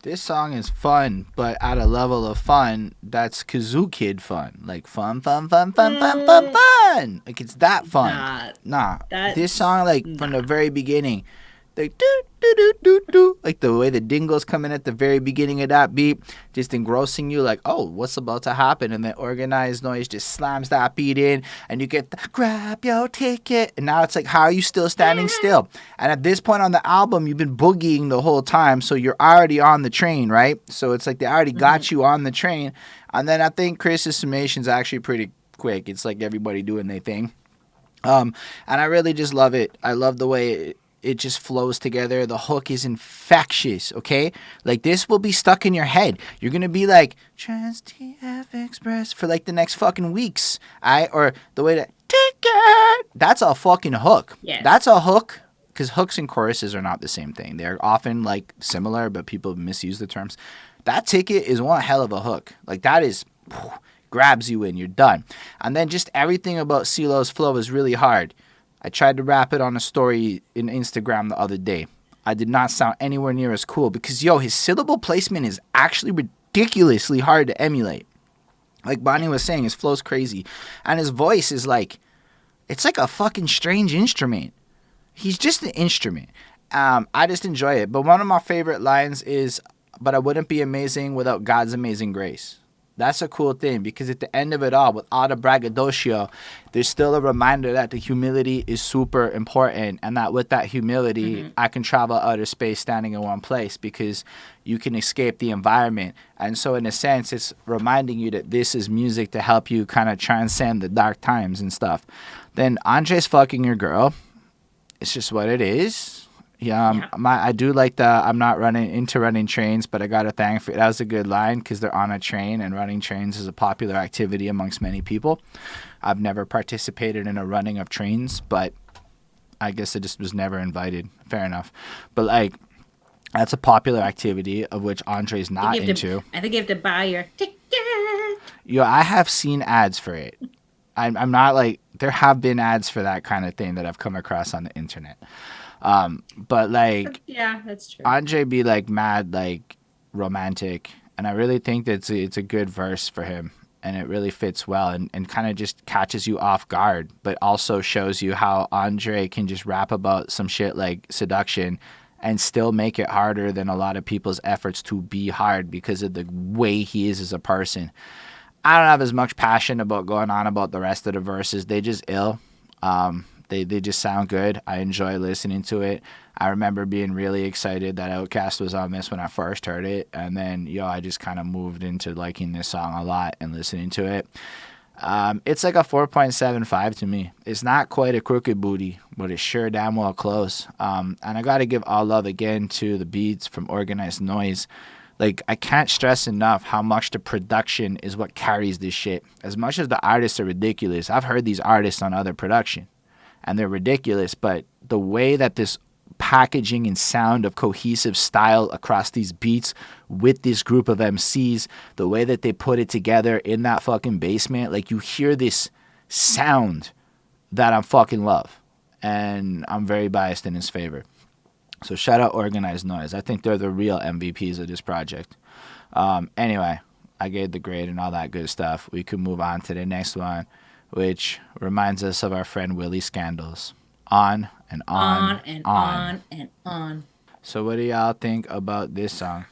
This song is fun, but at a level of fun that's Kazoo Kid fun. Like fun. Like it's that fun. Nah. This song, like from the very beginning, like do, like the way the dingles come in at the very beginning of that beat, just engrossing you, like, oh, what's about to happen? And then Organized Noise just slams that beat in, and you get the grab your ticket, and now it's like, how are you still standing still? And at this point on the album, you've been boogieing the whole time, so you're already on the train, right? So it's like they already got you on the train. And then I think Chris's summation is actually pretty quick. It's like everybody doing their thing. And I really just love it. I love the way it just flows together. The hook is infectious, okay? Like, this will be stuck in your head. You're going to be like, Trans TF Express for, like, the next fucking weeks. Or the way that, ticket, that's a fucking hook. Yes. That's a hook, because hooks and choruses are not the same thing. They're often, like, similar, but people misuse the terms. That ticket is one hell of a hook. Like, that is, grabs you in, you're done. And then just everything about CeeLo's flow is really hard. I tried to rap it on a story in Instagram the other day. I did not sound anywhere near as cool because, his syllable placement is actually ridiculously hard to emulate. Like Bonnie was saying, his flow's crazy. And his voice is like, it's like a fucking strange instrument. He's just an instrument. I just enjoy it. But one of my favorite lines is, but I wouldn't be amazing without God's amazing grace. That's a cool thing, because at the end of it all, with all the braggadocio, there's still a reminder that the humility is super important, and that with that humility, I can travel outer space standing in one place, because you can escape the environment. And so in a sense, it's reminding you that this is music to help you kind of transcend the dark times and stuff. Then Andre's fucking your girl. It's just what it is. I do like the I'm not running trains, but I got to thank for it. That was a good line, because they're on a train, and running trains is a popular activity amongst many people. I've never participated in a running of trains, but I guess I just was never invited. Fair enough. But like, that's a popular activity of which Andre's not into. I think you have to buy your ticket. I have seen ads for it. I'm not like there have been ads for that kind of thing that I've come across on the internet. But like, yeah, that's true. Andre be like mad, like romantic, and I really think that it's a good verse for him, and it really fits well, and kind of just catches you off guard, but also shows you how Andre can just rap about some shit like seduction and still make it harder than a lot of people's efforts to be hard because of the way he is as a person. I don't have as much passion about going on about the rest of the verses. They just ill. They just sound good. I enjoy listening to it. I remember being really excited that Outkast was on this when I first heard it. And then, I just kind of moved into liking this song a lot and listening to it. It's like a 4.75 to me. It's not quite a crooked booty, but it's sure damn well close. And I got to give all love again to the beats from Organized Noise. Like, I can't stress enough how much the production is what carries this shit. As much as the artists are ridiculous, I've heard these artists on other production, and they're ridiculous, but the way that this packaging and sound of cohesive style across these beats with this group of MCs, the way that they put it together in that fucking basement, like you hear this sound that I fucking love, and I'm very biased in his favor. So shout out Organized Noise. I think they're the real MVPs of this project. Anyway, I gave the grade and all that good stuff. We could move on to the next one, which reminds us of our friend Willie Scandals. On and on. On and on and on. So what do y'all think about this song?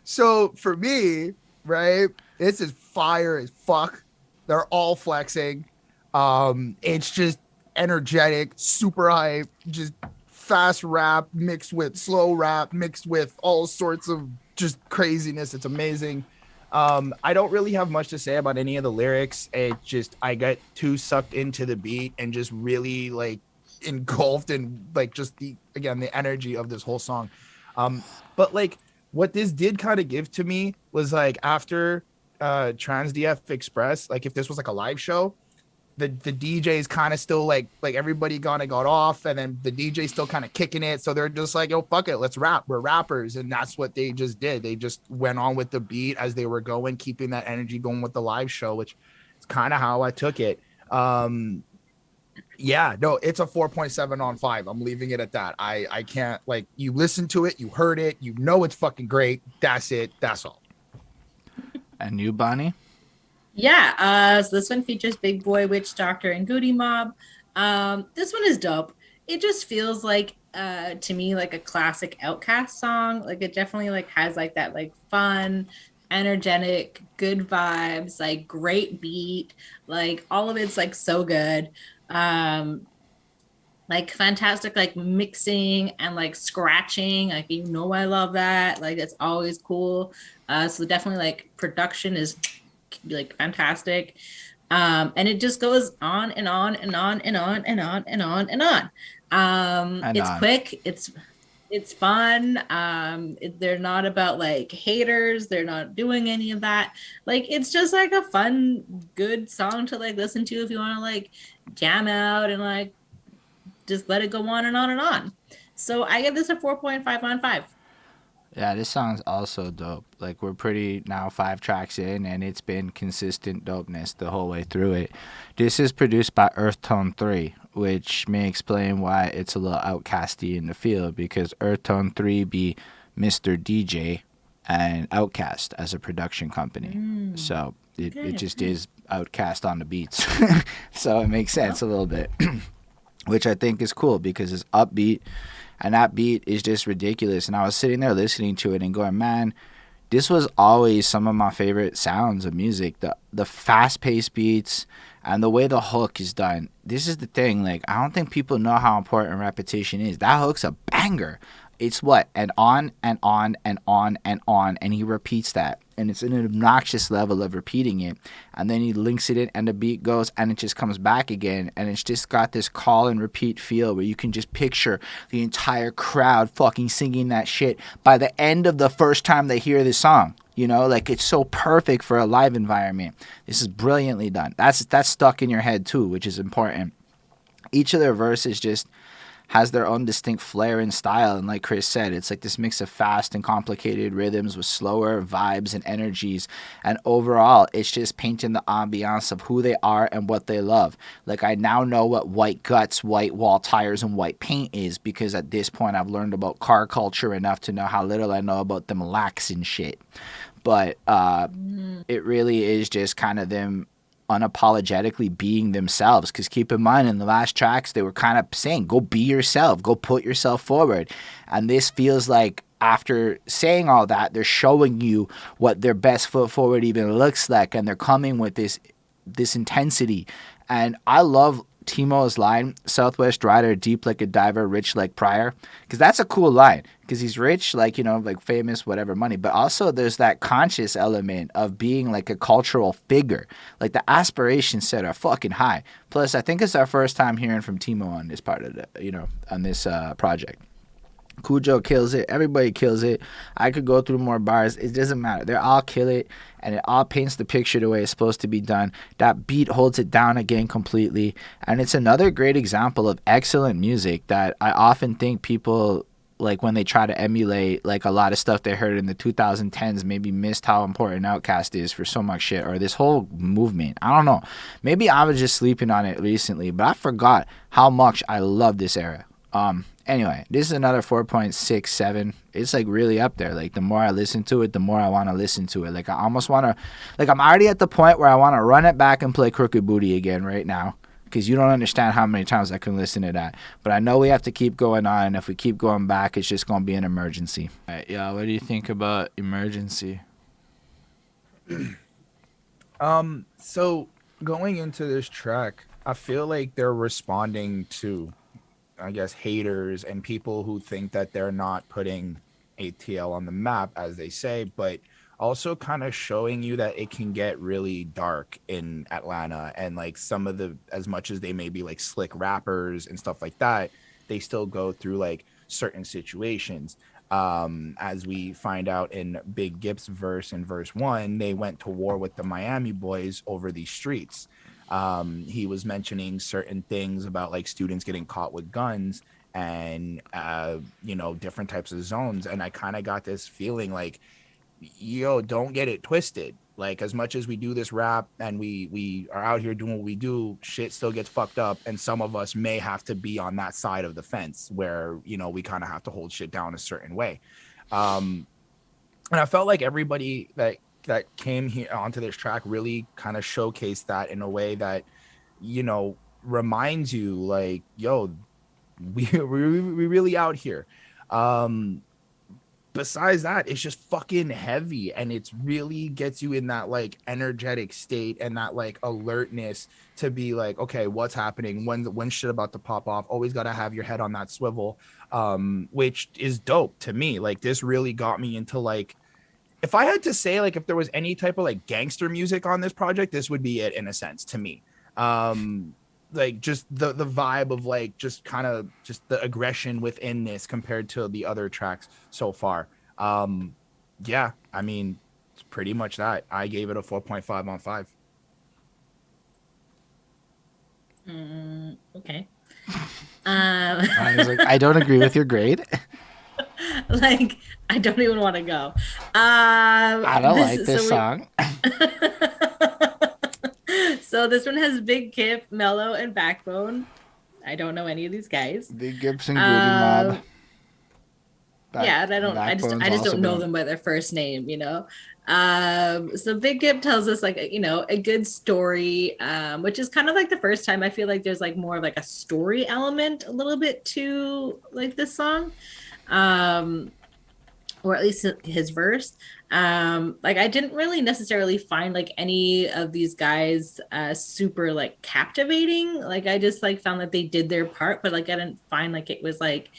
So for me, right, this is fire as fuck. They're all flexing. It's just energetic, super hype, just fast rap mixed with slow rap, mixed with all sorts of just craziness. It's amazing. I don't really have much to say about any of the lyrics. It just, I got too sucked into the beat and just really like engulfed in like just the energy of this whole song. But like what this did kind of give to me was like after TransDF Express, like if this was like a live show, the DJ's kind of still like everybody got off, and then the DJ's still kind of kicking it. So they're just like, yo, fuck it, let's rap. We're rappers. And that's what they just did. They just went on with the beat as they were going, keeping that energy going with the live show, which is kind of how I took it. Yeah, no, it's a 4.7 on 5. I'm leaving it at that. I can't, like, you listen to it, you heard it, you know it's fucking great. That's it. That's all. And you, Bonnie? Yeah, so this one features Big Boy, Witch Doctor, and Goody Mob. This one is dope. It just feels like, to me, like a classic Outkast song. Like it definitely like has like that like fun, energetic, good vibes, like great beat. Like all of it's like so good. Like fantastic like mixing and like scratching. Like I love that. Like it's always cool. So definitely like production is like fantastic, and it just goes on and on and on and on and on and on and on. It's quick, it's fun. They're not about like haters, they're not doing any of that. Like it's just like a fun, good song to like listen to if you want to like jam out and like just let it go on and on and on. So I give this a 4.5 on 5. Yeah, this song's also dope. Like, we're pretty now 5 tracks in, and it's been consistent dopeness the whole way through it. This is produced by Earth Tone 3, which may explain why it's a little outcasty in the field, because Earth Tone 3 be Mr. DJ and Outkast as a production company. So it just is Outkast on the beats. So it makes sense a little bit, which I think is cool because it's upbeat. And that beat is just ridiculous. And I was sitting there listening to it and going, man, this was always some of my favorite sounds of music. The fast-paced beats and the way the hook is done. This is the thing. Like, I don't think people know how important repetition is. That hook's a banger. It's what? And on and on and on and on. And he repeats that. And it's an obnoxious level of repeating it. And then he links it in and the beat goes and it just comes back again. And it's just got this call and repeat feel where you can just picture the entire crowd fucking singing that shit by the end of the first time they hear this song. You know, like it's so perfect for a live environment. This is brilliantly done. That's stuck in your head too, which is important. Each of their verses just has their own distinct flair and style. And like Chris said, it's like this mix of fast and complicated rhythms with slower vibes and energies. And overall, it's just painting the ambiance of who they are and what they love. Like, I now know what white guts, white wall tires, and white paint is, because at this point I've learned about car culture enough to know how little I know about them lacks and shit. But it really is just kind of them unapologetically being themselves. Because keep in mind, in the last tracks, they were kind of saying, go be yourself, go put yourself forward. And this feels like, after saying all that, they're showing you what their best foot forward even looks like, and they're coming with this intensity. And I love Timo's line, Southwest rider, deep like a diver, rich like Pryor, because that's a cool line, because he's rich, like, you know, like famous, whatever, money, but also there's that conscious element of being like a cultural figure. Like, the aspirations set are fucking high. Plus, I think it's our first time hearing from Timo on this part of the, you know, on this project. Cujo kills it. Everybody kills it. I could go through more bars. It doesn't matter. They all kill it, and it all paints the picture the way it's supposed to be done. That beat holds it down again completely, and it's another great example of excellent music that I often think people, like, when they try to emulate, like, a lot of stuff they heard in the 2010s, maybe missed how important Outkast is for so much shit, or this whole movement. I don't know. Maybe I was just sleeping on it recently, but I forgot how much I love this era. Anyway, this is another 4.67. It's like really up there. Like, the more I listen to it, the more I want to listen to it. Like, I almost want to, like, I'm already at the point where I want to run it back and play Crooked Booty again right now, because you don't understand how many times I can listen to that. But I know we have to keep going on, and if we keep going back, it's just going to be an emergency. All right, yeah, what do you think about Emergency? So going into this track, I feel like they're responding to, I guess, haters and people who think that they're not putting ATL on the map, as they say, but also kind of showing you that it can get really dark in Atlanta, and like some of the, as much as they may be like slick rappers and stuff like that, they still go through like certain situations. As we find out in Big Gip's verse in verse 1, they went to war with the Miami boys over these streets. He was mentioning certain things about like students getting caught with guns and you know, different types of zones, and I kind of got this feeling like, yo, don't get it twisted. Like, as much as we do this rap and we are out here doing what we do, shit still gets fucked up, and some of us may have to be on that side of the fence where, you know, we kind of have to hold shit down a certain way. And I felt like everybody that came here onto this track really kind of showcased that in a way that, you know, reminds you like, yo, we really out here. Besides that, it's just fucking heavy, and it's really gets you in that like energetic state and that like alertness to be like, okay, what's happening, when shit about to pop off. Always got to have your head on that swivel, which is dope to me. Like, this really got me into, like, if I had to say, like, if there was any type of like gangster music on this project, this would be it in a sense to me. Like, just the vibe of like just kind of just the aggression within this compared to the other tracks so far. Yeah, I mean, it's pretty much that. I gave it a 4.5 on 5. Okay. I was like, I don't agree with your grade. Like, I don't even want to go. I don't like this song. So this one has Big Kip, Mello, and Backbone. I don't know any of these guys. Big Gibson, Goody Mob. Yeah, and I just don't know them by their first name, you know. So Big Gip tells us, like, you know, a good story, which is kind of like the first time I feel like there's like more of like a story element a little bit to like this song. Or at least his verse. Like, I didn't really necessarily find like any of these guys super like captivating. Like, I just like found that they did their part, but like I didn't find like it was like,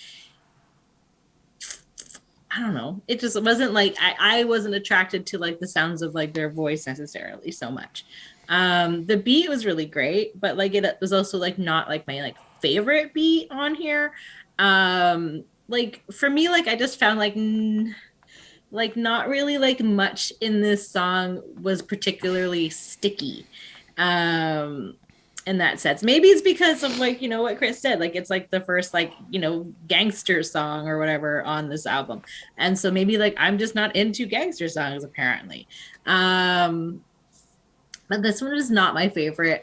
I don't know. It just wasn't like, I wasn't attracted to like the sounds of like their voice necessarily so much. The beat was really great, but like it was also like not like my like favorite beat on here. Like, for me, like, I just found like not really like much in this song was particularly sticky. And in that sense. Maybe it's because of like, you know, what Chris said, like it's like the first like, you know, gangster song or whatever on this album. And so maybe like I'm just not into gangster songs apparently. But this one was not my favorite.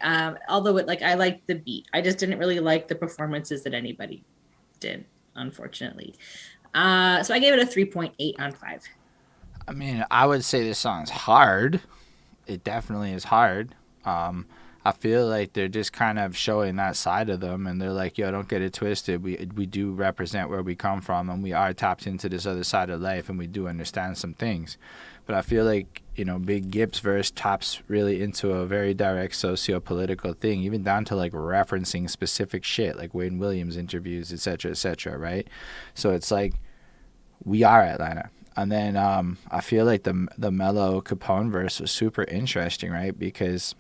Although it like I liked the beat. I just didn't really like the performances that anybody did, unfortunately. So I gave it a 3.8 on 5. I mean, I would say this song's hard. It definitely is hard. I feel like they're just kind of showing that side of them, and they're like, yo, don't get it twisted. We do represent where we come from, and we are tapped into this other side of life, and we do understand some things. But I feel like, you know, Big Gipp's verse taps really into a very direct socio-political thing, even down to like referencing specific shit, like Wayne Williams interviews, etc., right? So it's like, we are Atlanta. And then I feel like the Mello Capone verse was super interesting, right? Because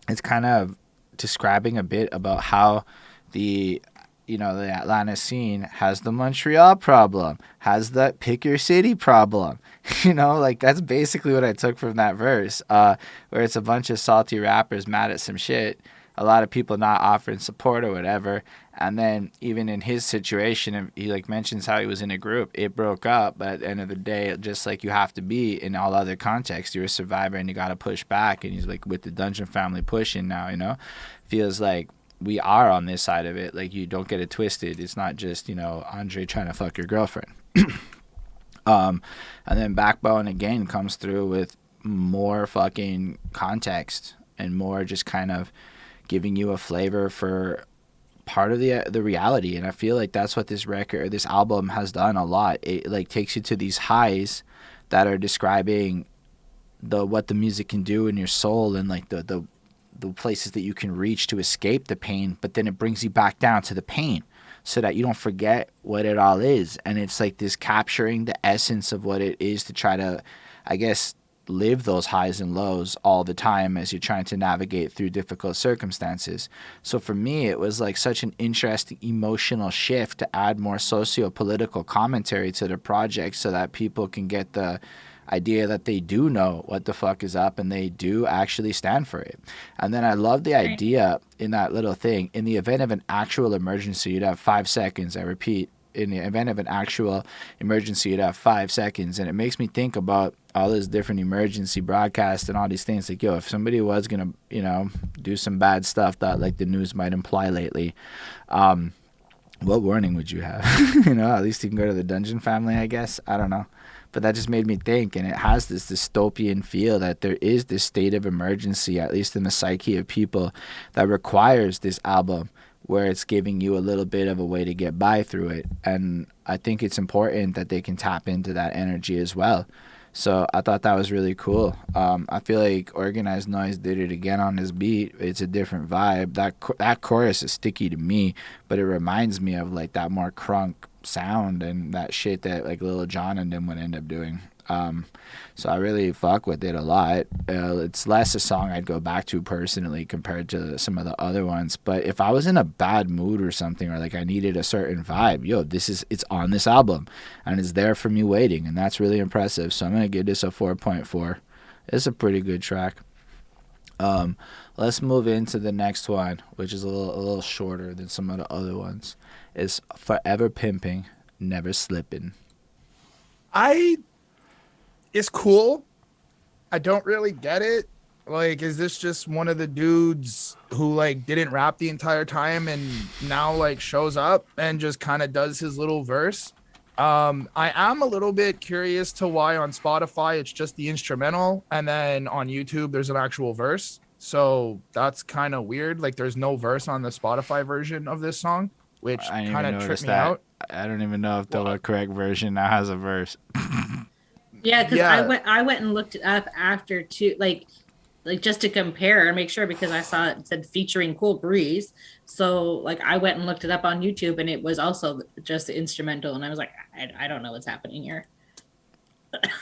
it's kind of describing a bit about how the Atlanta scene has the Montreal problem, has the pick your city problem. You know, like that's basically what I took from that verse, where it's a bunch of salty rappers mad at some shit, a lot of people not offering support or whatever. And then even in his situation, he like mentions how he was in a group, it broke up, but at the end of the day, just like you have to be in all other contexts, you're a survivor and you got to push back. And he's like, with the Dungeon family pushing now, you know, feels like we are on this side of it. Like, you don't get it twisted. It's not just, you know, Andre trying to fuck your girlfriend. And then Backbone again comes through with more fucking context and more just kind of giving you a flavor for part of the reality. And I feel like that's what this album has done a lot. It like takes you to these highs that are describing what the music can do in your soul, and like the places that you can reach to escape the pain, but then it brings you back down to the pain so that you don't forget what it all is. And it's like this capturing the essence of what it is to try to, I guess, live those highs and lows all the time as you're trying to navigate through difficult circumstances. So for me, it was like such an interesting emotional shift to add more socio-political commentary to the project so that people can get the idea that they do know what the fuck is up and they do actually stand for it. And then I love the idea in that little thing, in the event of an actual emergency, you'd have 5 seconds. I repeat, in the event of an actual emergency, you'd have 5 seconds. And it makes me think about all this different emergency broadcasts and all these things. Like, yo, if somebody was going to, you know, do some bad stuff that like the news might imply lately, what warning would you have? You know, at least you can go to the Dungeon family, I guess. I don't know. But that just made me think, and it has this dystopian feel that there is this state of emergency, at least in the psyche of people, that requires this album where it's giving you a little bit of a way to get by through it. And I think it's important that they can tap into that energy as well. So I thought that was really cool. I feel like Organized Noise did it again on this beat. It's a different vibe. That chorus is sticky to me, but it reminds me of like that more crunk sound and that shit that like Lil Jon and them would end up doing. So I really fuck with it a lot. It's less a song I'd go back to personally compared to some of the other ones. But if I was in a bad mood or something, or like I needed a certain vibe, yo, it's on this album and it's there for me waiting, and that's really impressive. So I'm gonna give this a 4.4. It's a pretty good track. Let's move into the next one, which is a little shorter than some of the other ones. It's Forever Pimping, Never Slippin'. It's cool. I don't really get it. Like, is this just one of the dudes who like didn't rap the entire time and now like shows up and just kind of does his little verse? I am a little bit curious to why on Spotify it's just the instrumental and then on YouTube there's an actual verse. So that's kind of weird. Like, there's no verse on the Spotify version of this song, which kind of tripped me out. I don't even know if the correct version now has a verse. Yeah, because I went and looked it up after too, like just to compare and make sure, because I saw it said featuring Cool Breeze. So like I went and looked it up on YouTube, and it was also just the instrumental, and I was like, I don't know what's happening here.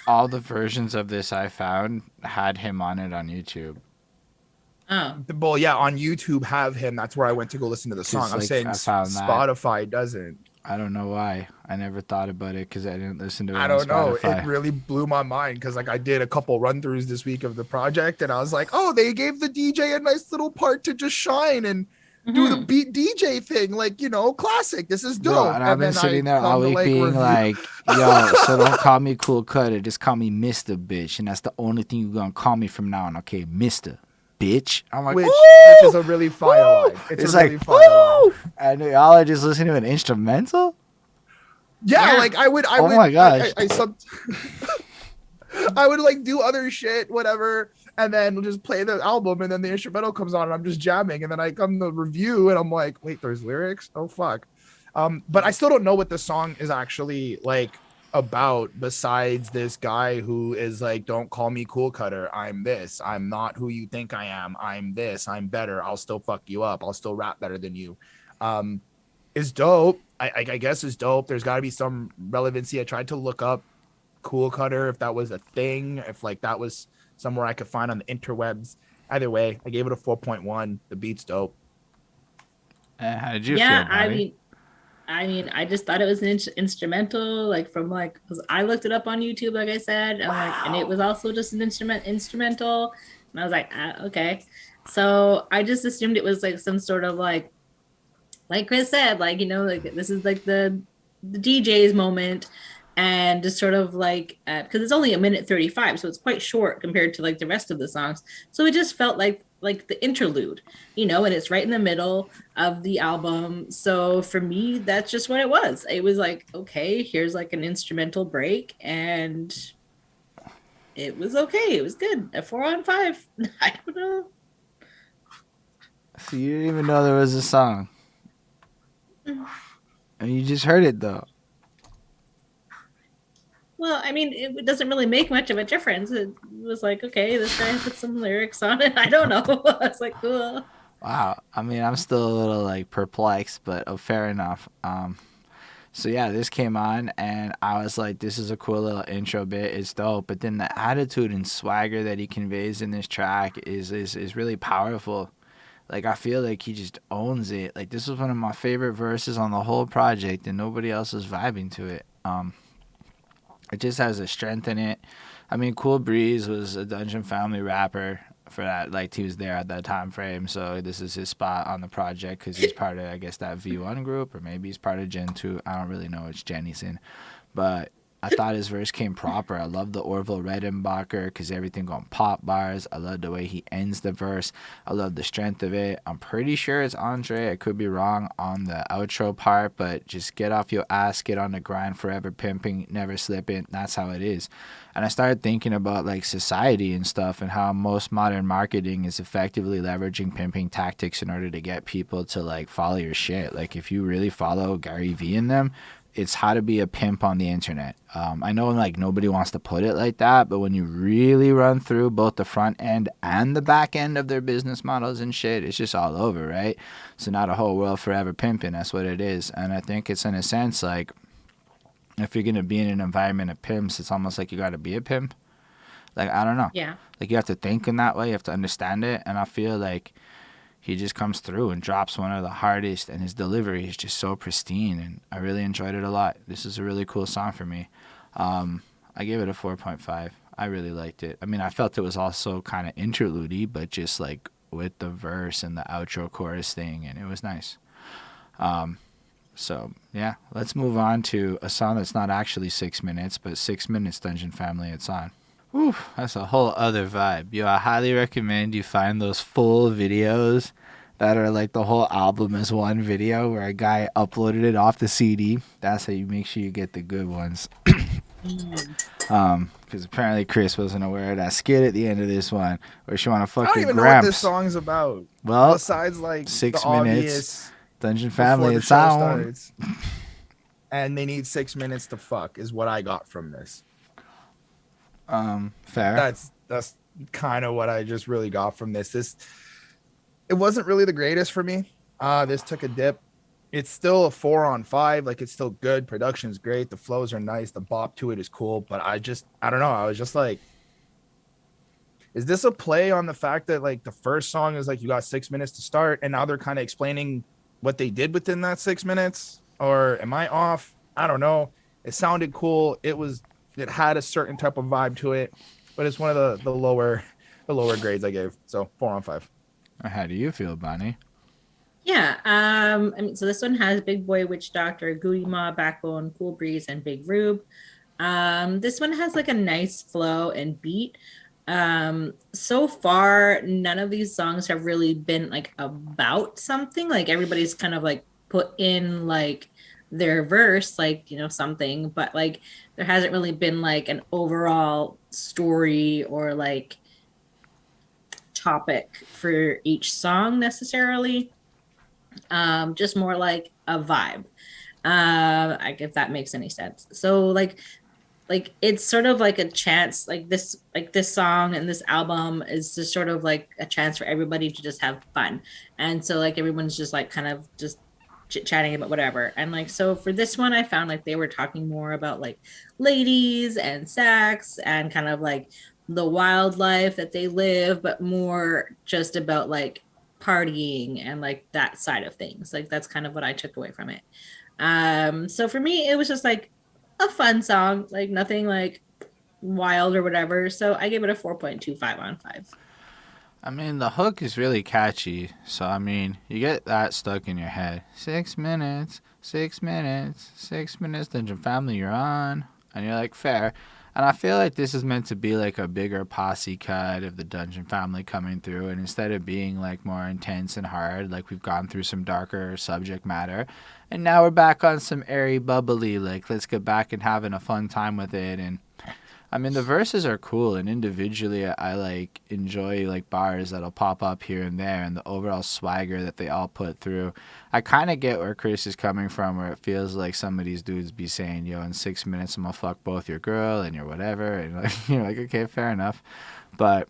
All the versions of this I found had him on it on YouTube. Oh, well, yeah, on YouTube have him. That's where I went to go listen to the song. I'm saying Spotify doesn't. I don't know why. I never thought about it because I didn't listen to it. I don't know. It really blew my mind because like I did a couple run-throughs this week of the project, and I was like, oh, they gave the DJ a nice little part to just shine and do the beat DJ thing, like, you know, classic. This is dope. Bro, and I've been sitting there all week being like, yo, so don't call me Cool Cutter, just call me Mr. Bitch, and that's the only thing you're gonna call me from now on, okay, Mr. Bitch. I'm like, which is a really fire line. It's a really fire line. And y'all are just listening to an instrumental. Yeah, like I would. Oh my gosh. I would like do other shit, whatever, and then just play the album, and then the instrumental comes on, and I'm just jamming, and then I come to review, and I'm like, wait, there's lyrics? Oh fuck. But I still don't know what the song is actually like about, besides this guy who is like, don't call me Cool Cutter. I'm this. I'm not who you think I am. I'm this. I'm better. I'll still fuck you up. I'll still rap better than you. Is dope. I guess is dope. There's got to be some relevancy. I tried to look up Cool Cutter, if that was a thing, if like that was somewhere I could find on the interwebs. Either way, I gave it a 4.1. The beat's dope. How did you feel? I mean, I just thought it was an instrumental, like from like, cause I looked it up on YouTube, like I said, and it was also just an instrumental, and I was like, okay. So I just assumed it was like some sort of like Chris said, like, you know, like this is like the DJ's moment, and just sort of like, because it's only 1:35, so it's quite short compared to like the rest of the songs. So it just felt like the interlude, you know, and it's right in the middle of the album. So for me, that's just what it was. It was like, okay, here's like an instrumental break, and it was okay. It was good. A 4 on 5. I don't know. So you didn't even know there was a song. And you just heard it though. Well, I mean, it doesn't really make much of a difference. It was like, okay, this guy put some lyrics on it. I don't know. I was like, cool. Wow. I mean, I'm still a little like perplexed, but fair enough. So yeah, this came on and I was like, this is a cool little intro bit. It's dope. But then the attitude and swagger that he conveys in this track is really powerful. Like, I feel like he just owns it. Like, this was one of my favorite verses on the whole project, and nobody else is vibing to it. It just has a strength in it. I mean, Cool Breeze was a Dungeon Family rapper for that. Like, he was there at that time frame, so this is his spot on the project because he's part of, I guess, that V1 group, or maybe he's part of Gen 2. I don't really know which Gen he's in. But I thought his verse came proper. I love the Orville Redenbacher because everything going pop bars. I love the way he ends the verse. I love the strength of it. I'm pretty sure it's Andre. I could be wrong on the outro part, but just get off your ass, get on the grind, forever pimping, never slipping. That's how it is. And I started thinking about like society and stuff and how most modern marketing is effectively leveraging pimping tactics in order to get people to like follow your shit. Like if you really follow Gary Vee in them, it's how to be a pimp on the internet. I know like nobody wants to put it like that, but when you really run through both the front end and the back end of their business models and shit, it's just all over, right? So not a whole world forever pimping, that's what it is. And I think it's in a sense like if you're going to be in an environment of pimps, it's almost like you got to be a pimp. Like, I don't know. Yeah. Like you have to think in that way, you have to understand it. And I feel like he just comes through and drops one of the hardest, and his delivery is just so pristine, and I really enjoyed it a lot. This is a really cool song for me. I gave it a 4.5. I really liked it. I mean, I felt it was also kind of interlude-y, but just like with the verse and the outro chorus thing, and it was nice. So, yeah, let's move on to a song that's not actually 6 minutes, but 6 minutes, Dungeon Family, it's on. Whew, that's a whole other vibe. Yo, I highly recommend you find those full videos that are like the whole album is one video where a guy uploaded it off the CD. That's how you make sure you get the good ones. Because apparently Chris wasn't aware of that skit at the end of this one where she want to fuck your I don't even gramps. know what this song's about. Well, besides like 6 the minutes, obvious Dungeon Family, it's on. And they need 6 minutes to fuck is what I got from this. Fair. That's kind of what I just really got from this. It wasn't really the greatest for me. This took a dip. It's still a 4 on 5. Like, it's still good. Production's great. The flows are nice. The bop to it is cool. But I don't know. I was just like, is this a play on the fact that like the first song is like you got 6 minutes to start, and now they're kind of explaining what they did within that 6 minutes? or am I off? I don't know. It sounded cool. It had a certain type of vibe to it, but it's one of the lower grades I gave. So 4 on 5. How do you feel, Bonnie? Yeah. I mean, so this one has Big Boy, Witch Doctor, Goody Ma, Backbone, Cool Breeze, and Big Rube. This one has like a nice flow and beat. So far, none of these songs have really been like about something. Like everybody's kind of like put in like their verse, like, you know, something, but like there hasn't really been like an overall story or like topic for each song necessarily. Just more like a vibe. Like if that makes any sense. So like it's sort of like a chance, like this song and this album is just sort of like a chance for everybody to just have fun. And so like everyone's just like kind of just chit-chatting about whatever. And like so for this one I found like they were talking more about like ladies and sex and kind of like the wildlife that they live, but more just about like partying and like that side of things. Like that's kind of what I took away from it. So for me it was just like a fun song, like nothing like wild or whatever. So I gave it a 4.25 on 5. I mean, the hook is really catchy. So, I mean, you get that stuck in your head. 6 minutes, 6 minutes, 6 minutes, Dungeon Family, you're on. And you're like, fair. And I feel like this is meant to be like a bigger posse cut of the Dungeon Family coming through. And instead of being like more intense and hard, like we've gone through some darker subject matter. And now we're back on some airy, bubbly, like let's get back and having a fun time with it. And I mean, the verses are cool, and individually I like enjoy like bars that'll pop up here and there, and the overall swagger that they all put through. I kind of get where Chris is coming from, where it feels like some of these dudes be saying, yo, in 6 minutes I'm gonna fuck both your girl and your whatever, and like, you're like, okay, fair enough. But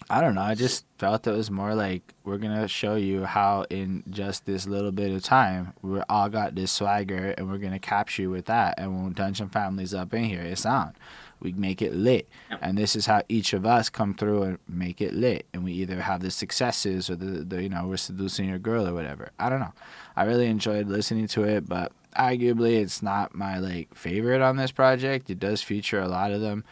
I don't know, I just felt it was more like we're gonna show you how in just this little bit of time we all got this swagger, and we're gonna capture you with that. And when Dungeon Family's up in here, it's on. We make it lit. And this is how each of us come through and make it lit. And we either have the successes or the you know, we're seducing your girl or whatever. I don't know. I really enjoyed listening to it, but arguably it's not my like favorite on this project. It does feature a lot of them.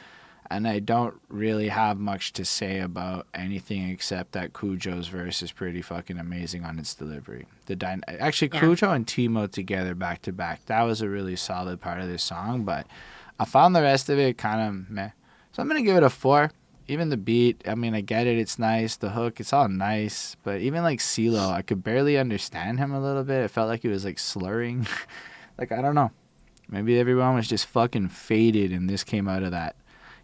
And I don't really have much to say about anything except that Cujo's verse is pretty fucking amazing on its delivery. Cujo and Timo together back to back, that was a really solid part of this song, but I found the rest of it kind of meh. So I'm going to give it a 4. Even the beat, I mean, I get it. It's nice. The hook, it's all nice. But even like CeeLo, I could barely understand him a little bit. It felt like he was like slurring. Like, I don't know. Maybe everyone was just fucking faded and this came out of that.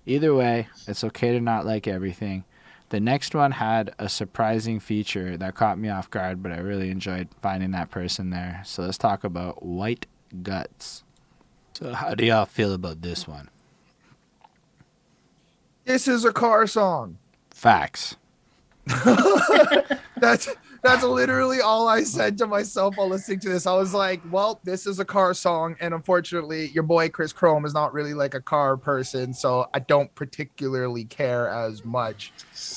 Either way, it's okay to not like everything. The next one had a surprising feature that caught me off guard, but I really enjoyed finding that person there. So let's talk about White Gutz. So how do y'all feel about this one? This is a car song. Facts. That's literally all I said to myself while listening to this. I was like, well, this is a car song. And unfortunately, your boy Chris Chrom is not really like a car person. So I don't particularly care as much.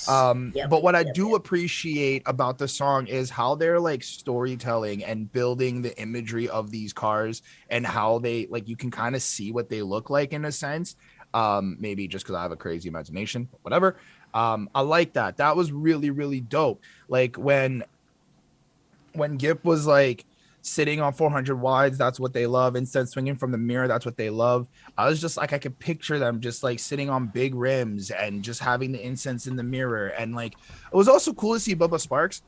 But what I do appreciate about the song is how they're like storytelling and building the imagery of these cars and how they like, you can kind of see what they look like in a sense. Maybe just because I have a crazy imagination, but whatever. I like that. That was really, really dope. Like when Gip was like sitting on 400 wides, that's what they love. Instead swinging from the mirror, that's what they love. I was just like, I could picture them just like sitting on big rims and just having the incense in the mirror. And like, it was also cool to see Bubba Sparxxx.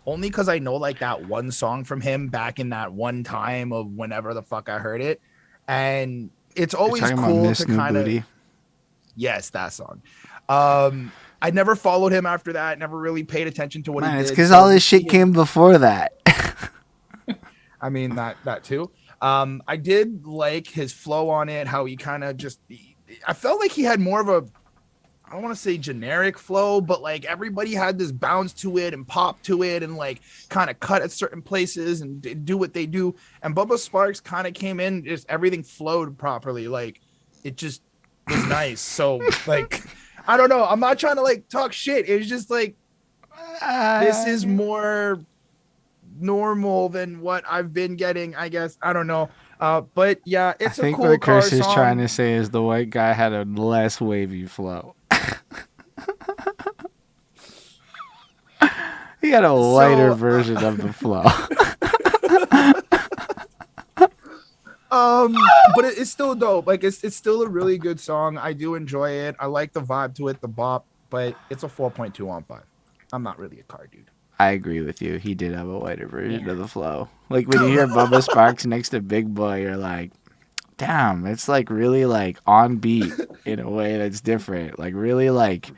Only because I know like that one song from him back in that one time of whenever the fuck I heard it. And it's always cool to kind of, yes, that song. I never followed him after that. Never really paid attention to what he did. It's because all this shit came before that. I mean, that too. I did like his flow on it, how he kind of just, I felt like he had more of a, I don't want to say generic flow, but like everybody had this bounce to it and pop to it and like kind of cut at certain places and do what they do. And Bubba Sparxxx kind of came in, just everything flowed properly. Like it just was nice. So like, I don't know. I'm not trying to like talk shit. It's just like, this is more normal than what I've been getting, I guess. I don't know. But yeah, it's a cool car song. I think what Chris is trying to say is the white guy had a less wavy flow. He had a lighter version of the flow. But it's still dope. Like it's still a really good song. I do enjoy it. I like the vibe to it, the bop, but it's a 4.2 on 5. I'm not really a car dude. I agree with you. He did have a lighter version of the flow. Like when you hear Bubba Sparxxx next to Big Boy, you're like, damn, it's like really like on beat in a way that's different. Like really like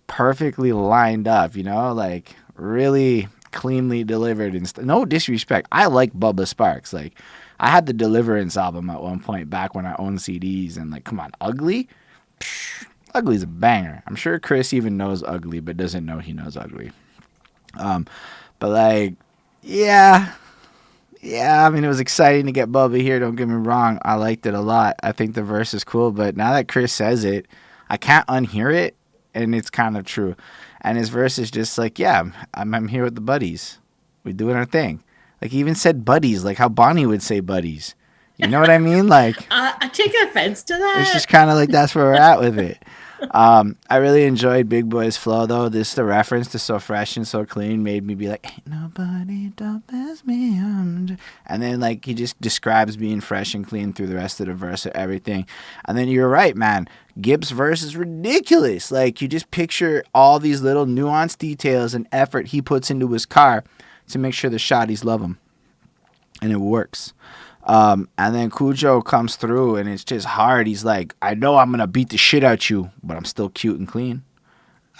perfectly lined up, you know, like really cleanly delivered and no disrespect. I like Bubba Sparxxx. Like I had the Deliverance album at one point back when I owned CDs, and like, come on, Ugly? Psh, Ugly's a banger. I'm sure Chris even knows Ugly, but doesn't know he knows Ugly. But like, yeah, I mean, it was exciting to get Bubba here. Don't get me wrong. I liked it a lot. I think the verse is cool, but now that Chris says it, I can't unhear it, and it's kind of true. And his verse is just like, yeah, I'm here with the buddies. We're doing our thing. Like, he even said buddies, like how Bonnie would say buddies. You know what I mean? Like, I take offense to that. It's just kind of like that's where we're at with it. I really enjoyed Big Boy's flow, though. The reference to So Fresh and So Clean made me be like, ain't nobody dope as me. And then, like, he just describes being fresh and clean through the rest of the verse of everything. And then you're right, man. Gibbs' verse is ridiculous. Like, you just picture all these little nuanced details and effort he puts into his car to make sure the shotties love him. And it works. And then Cujo comes through and it's just hard. He's like, I know I'm going to beat the shit out you, but I'm still cute and clean.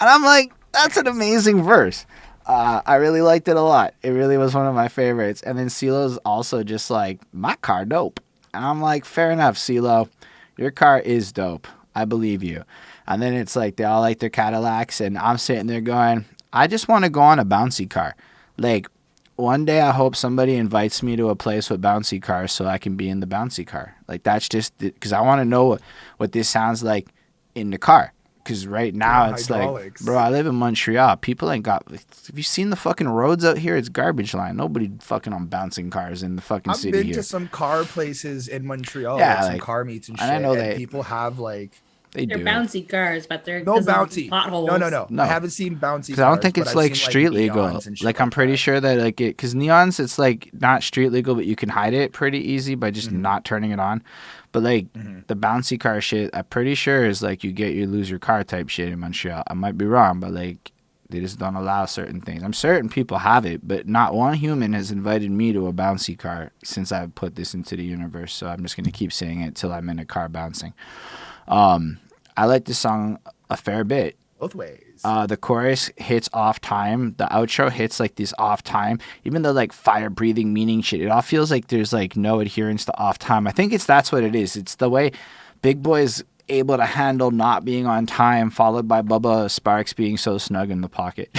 And I'm like, that's an amazing verse. I really liked it a lot. It really was one of my favorites. And then CeeLo's also just like, my car dope. And I'm like, fair enough, CeeLo. Your car is dope. I believe you. And then it's like, they all like their Cadillacs. And I'm sitting there going, I just want to go on a bouncy car. Like, one day I hope somebody invites me to a place with bouncy cars so I can be in the bouncy car. Like, that's just because I want to know what this sounds like in the car. Because right now it's hydraulics. Like, bro, I live in Montreal. People ain't got. Have you seen the fucking roads out here? It's garbage line. Nobody fucking on bouncing cars in the fucking city here. I've been to some car places in Montreal, like some car meets and shit. And I know that people have like. They're bouncy cars, but they're no bouncy. No. I haven't seen bouncy cars. I don't think it's like street legal. Like I'm pretty sure that like it, because neons, it's like not street legal, but you can hide it pretty easy by just not turning it on. But like the bouncy car shit, I'm pretty sure is like you lose your car type shit in Montreal. I might be wrong, but like they just don't allow certain things. I'm certain people have it, but not one human has invited me to a bouncy car since I've put this into the universe. So I'm just gonna keep saying it till I'm in a car bouncing. I like this song a fair bit. Both ways. The chorus hits off time. The outro hits like this off time. Even though like fire breathing meaning shit, it all feels like there's like no adherence to off time. I think that's what it is. It's the way Big Boy is able to handle not being on time, followed by Bubba Sparxxx being so snug in the pocket.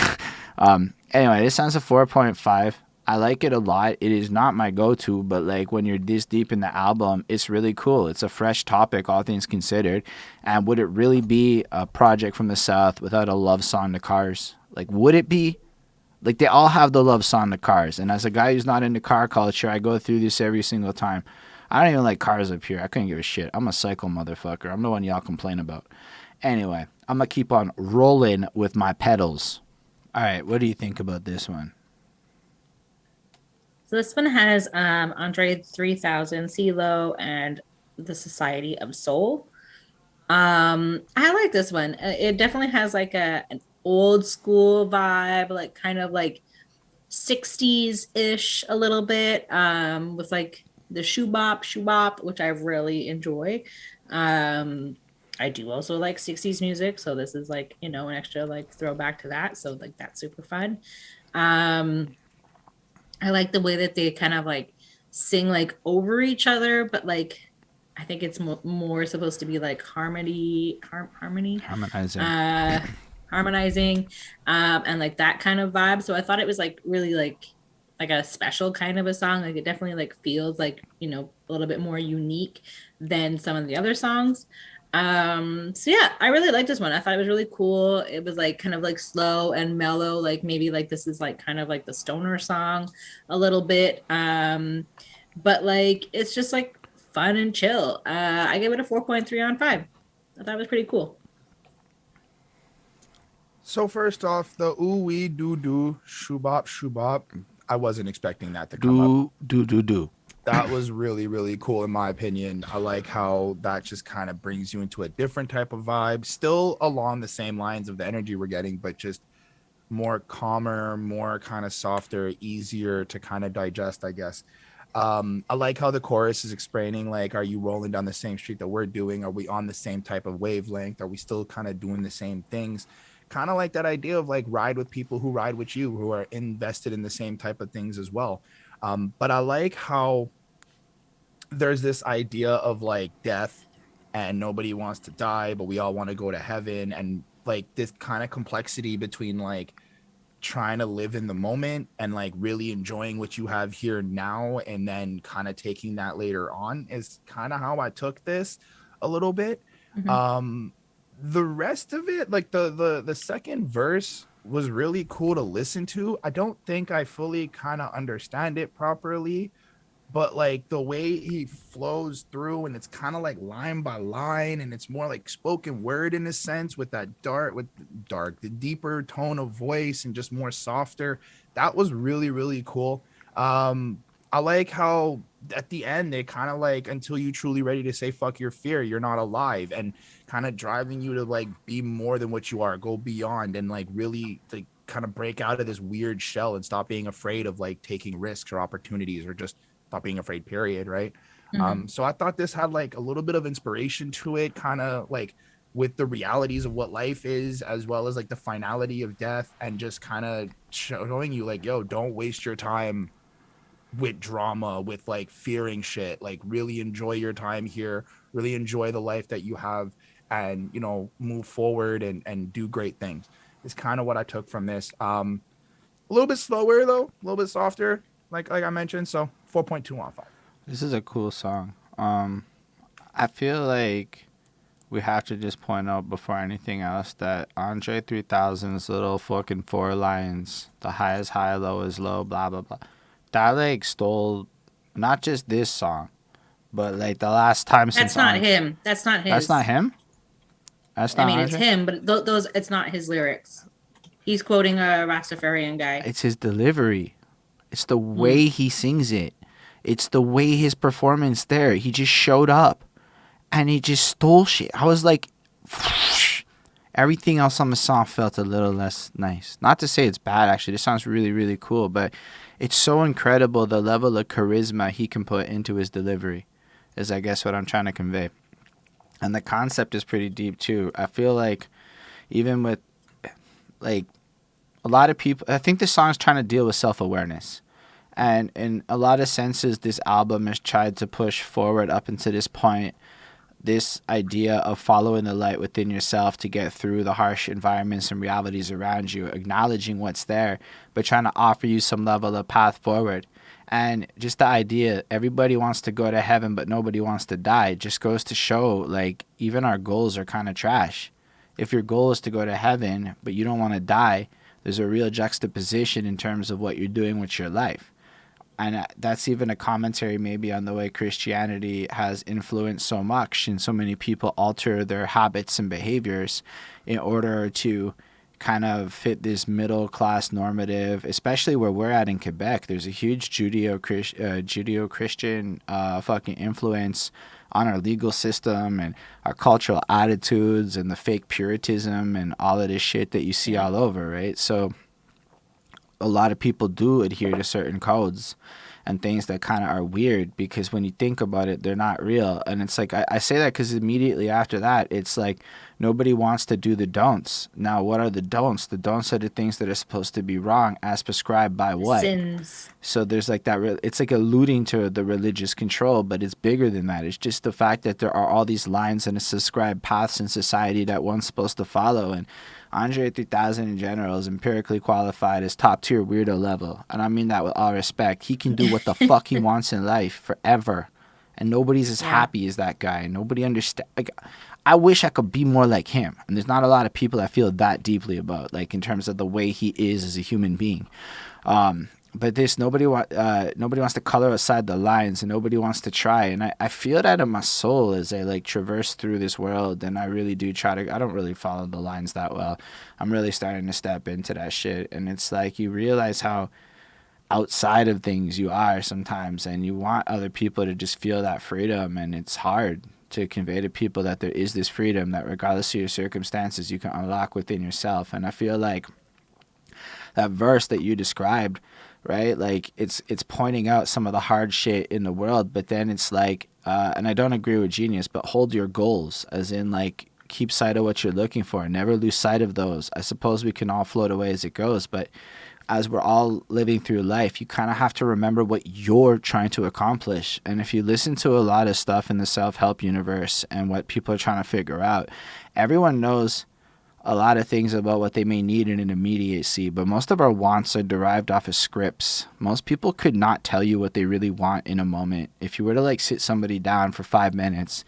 Anyway, this sounds a 4.5. I like it a lot. It is not my go-to, but like when you're this deep in the album, it's really cool. It's a fresh topic, all things considered. And would it really be a project from the South without a love song to cars? Like, would it be? Like, they all have the love song to cars. And as a guy who's not into car culture, I go through this every single time. I don't even like cars up here. I couldn't give a shit. I'm a psycho motherfucker. I'm the one y'all complain about. Anyway, I'm going to keep on rolling with my pedals. All right, what do you think about this one? So this one has Andre 3000, CeeLo, and the Society of Soul. I like this one. It definitely has like an old school vibe, like kind of like 60s-ish a little bit, with like the shoo bop, which I really enjoy. I do also like 60s music, so this is like, an extra like throwback to that. So like that's super fun. I like the way that they kind of like sing like over each other, but like I think it's more supposed to be like harmonizing, and like that kind of vibe. So I thought it was like really like a special kind of a song. Like it definitely like feels like a little bit more unique than some of the other songs. So yeah, I really liked this one. I thought it was really cool. It was like kind of like slow and mellow, like maybe like this is like kind of like the stoner song a little bit. But like it's just like fun and chill. I gave it a 4.3 on 5. I thought it was pretty cool. So first off, the ooh wee doo doo shoobop shoobop, I wasn't expecting that to come up. Do. That was really, really cool in my opinion. I like how that just kind of brings you into a different type of vibe, still along the same lines of the energy we're getting, but just more calmer, more kind of softer, easier to kind of digest, I guess. I like how the chorus is explaining, like, are you rolling down the same street that we're doing? Are we on the same type of wavelength? Are we still kind of doing the same things? Kind of like that idea of like ride with people who ride with you, who are invested in the same type of things as well. But I like how there's this idea of like death and nobody wants to die, but we all want to go to heaven. And like this kind of complexity between like trying to live in the moment and like really enjoying what you have here now and then kind of taking that later on is kind of how I took this a little bit. Mm-hmm. The rest of it, like the second verse was really cool to listen to. I don't think I fully kind of understand it properly, but like the way he flows through and it's kind of like line by line and it's more like spoken word in a sense with that the deeper tone of voice and just more softer. That was really, really cool. I like how at the end they kind of like, until you truly ready to say fuck your fear, you're not alive, and kind of driving you to like be more than what you are, go beyond, and like really like kind of break out of this weird shell and stop being afraid of like taking risks or opportunities or just stop being afraid, period. Right. Mm-hmm. So I thought this had like a little bit of inspiration to it, kind of like with the realities of what life is, as well as like the finality of death, and just kind of showing you like, yo, don't waste your time with drama, with like fearing shit. Like really enjoy your time here, really enjoy the life that you have, and you know, move forward and do great things. Is kind of what I took from this. A little bit slower though, a little bit softer, like I mentioned. So 4.2 on 5. This is a cool song. I feel like we have to just point out before anything else that Andre 3000's little fucking 4 lines, the high is high, low is low, blah blah blah, that like stole not just this song, but like the last time since. That's not him. That's not his. That's not him. That's not. I mean, Andre? It's him, but those it's not his lyrics. He's quoting a Rastafarian guy. It's his delivery. It's the way he sings it. It's the way his performance there. He just showed up and he just stole shit. I was like, everything else on the song felt a little less nice. Not to say it's bad, actually. This sounds really, really cool, but it's so incredible the level of charisma he can put into his delivery is, I guess, what I'm trying to convey. And the concept is pretty deep, too. I feel like even with, like, a lot of people, I think this song's trying to deal with self-awareness. And in a lot of senses, this album has tried to push forward up until this point this idea of following the light within yourself to get through the harsh environments and realities around you, acknowledging what's there, but trying to offer you some level of path forward. And just the idea, everybody wants to go to heaven, but nobody wants to die, just goes to show, like, even our goals are kind of trash. If your goal is to go to heaven, but you don't want to die, there's a real juxtaposition in terms of what you're doing with your life. And that's even a commentary maybe on the way Christianity has influenced so much, and so many people alter their habits and behaviors in order to kind of fit this middle-class normative, especially where we're at in Quebec. There's a huge Judeo-Christian fucking influence on our legal system and our cultural attitudes and the fake puritanism and all of this shit that you see all over, right? So a lot of people do adhere to certain codes and things that kind of are weird, because when you think about it, they're not real. And it's like, I say that because immediately after that, it's like nobody wants to do the don'ts. Now, what are the don'ts? The don'ts are the things that are supposed to be wrong as prescribed by what? Sins. So there's like that, it's like alluding to the religious control, but it's bigger than that. It's just the fact that there are all these lines and prescribed paths in society that one's supposed to follow. And Andre 3000 in general is empirically qualified as top tier weirdo level. And I mean that with all respect. He can do what the fuck he wants in life forever. and nobody's as happy as that guy. Nobody understands. Like, I wish I could be more like him. And there's not a lot of people I feel that deeply about, like in terms of the way he is as a human being. But nobody wants to color aside the lines, and nobody wants to try. And I feel that in my soul as I like traverse through this world, and I really do try to. I don't really follow the lines that well. I'm really starting to step into that shit, and it's like you realize how outside of things you are sometimes, and you want other people to just feel that freedom, and it's hard to convey to people that there is this freedom that regardless of your circumstances you can unlock within yourself. And I feel like that verse that you described, right, like it's pointing out some of the hard shit in the world, but then it's like and I don't agree with Genius, but hold your goals, as in like keep sight of what you're looking for, never lose sight of those. I suppose we can all float away as it goes, but as we're all living through life, you kind of have to remember what you're trying to accomplish. And if you listen to a lot of stuff in the self-help universe and what people are trying to figure out, everyone knows a lot of things about what they may need in an immediacy, but most of our wants are derived off of scripts. Most people could not tell you what they really want in a moment. If you were to like sit somebody down for 5 minutes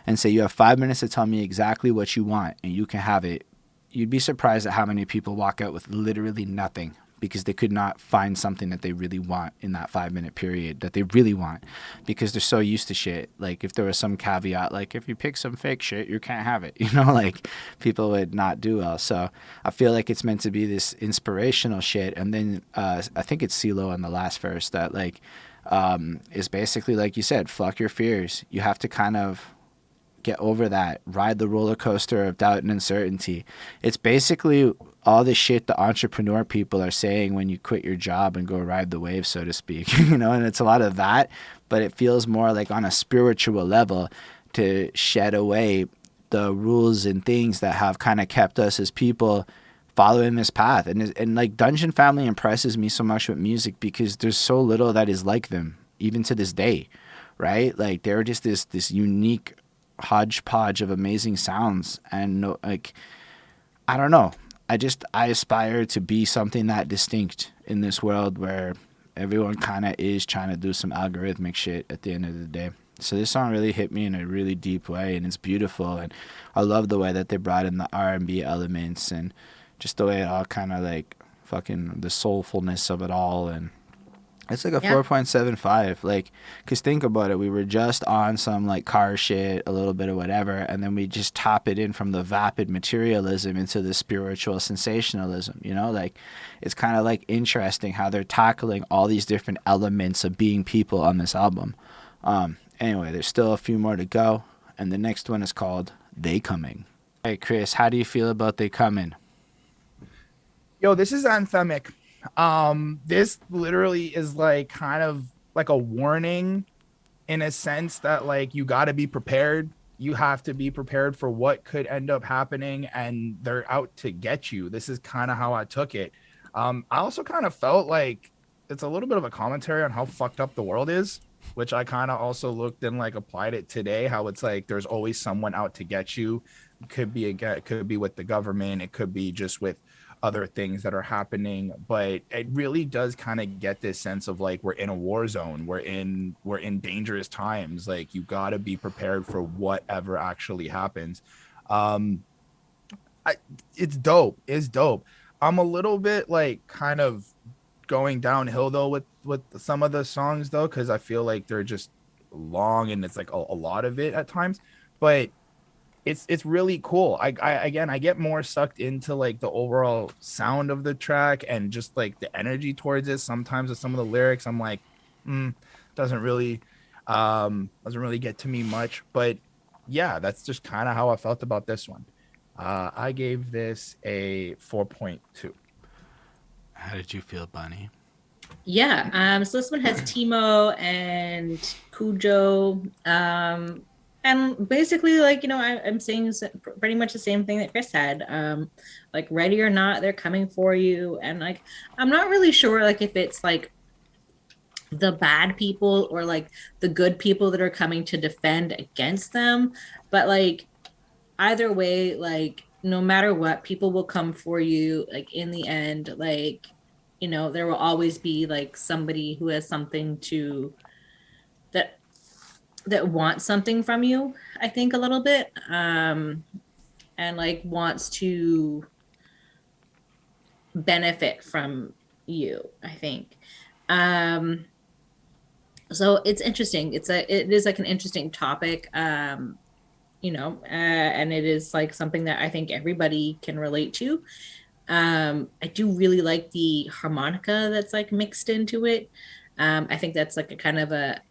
and say, you have 5 minutes to tell me exactly what you want and you can have it, you'd be surprised at how many people walk out with literally nothing, because they could not find something that they really want in that 5 minute period that they really want, because they're so used to shit. Like if there was some caveat, like if you pick some fake shit, you can't have it, you know, like people would not do well. So I feel like it's meant to be this inspirational shit. And then I think it's CeeLo in the last verse that like is basically like you said, fuck your fears. You have to kind of get over that, ride the roller coaster of doubt and uncertainty. It's basically all the shit the entrepreneur people are saying when you quit your job and go ride the wave, so to speak, you know, and it's a lot of that, but it feels more like on a spiritual level to shed away the rules and things that have kind of kept us as people following this path. And like Dungeon Family impresses me so much with music because there's so little that is like them, even to this day, right? Like they're just this unique hodgepodge of amazing sounds, and no, like I don't know, I aspire to be something that distinct in this world where everyone kind of is trying to do some algorithmic shit at the end of the day. So this song really hit me in a really deep way, and it's beautiful, and I love the way that they brought in the R&B elements and just the way it all kind of like fucking the soulfulness of it all. And it's like a 4.75, like, because think about it. We were just on some, like, car shit, a little bit of whatever, and then we just top it in from the vapid materialism into the spiritual sensationalism, you know? Like, it's kind of, like, interesting how they're tackling all these different elements of being people on this album. Anyway, there's still a few more to go, and the next one is called They Coming. Hey, Chris, how do you feel about They Coming? Yo, this is anthemic. This literally is like kind of like a warning in a sense that like you got to be prepared. You have to be prepared for what could end up happening, and they're out to get you. This is kind of how I took it. I also kind of felt like it's a little bit of a commentary on how fucked up the world is, which I kind of also looked and like applied it today, how it's like there's always someone out to get you. It could be with the government, it could be just with other things that are happening, but it really does kind of get this sense of like we're in a war zone, we're in dangerous times. Like you got to be prepared for whatever actually happens. It's dope. I'm a little bit like kind of going downhill though with some of the songs though, because I feel like they're just long and it's like a lot of it at times, but it's really cool. I get more sucked into like the overall sound of the track and just like the energy towards it. Sometimes with some of the lyrics, I'm like, doesn't really get to me much. But yeah, that's just kind of how I felt about this one. I gave this a 4.2. How did you feel, Bunny? Yeah. So this one has Timo and Cujo. And basically, like, you know, I'm saying pretty much the same thing that Chris said. Like, ready or not, they're coming for you. And, like, I'm not really sure, like, if it's, like, the bad people or, like, the good people that are coming to defend against them. But, like, either way, like, no matter what, people will come for you. Like, in the end, like, you know, there will always be, like, somebody who has something to... that that wants something from you, I think, a little bit, and like wants to benefit from you, I think. So it's interesting. It is like an interesting topic. And it is like something that I think everybody can relate to. I do really like the harmonica that's like mixed into it. I think that's like a kind of a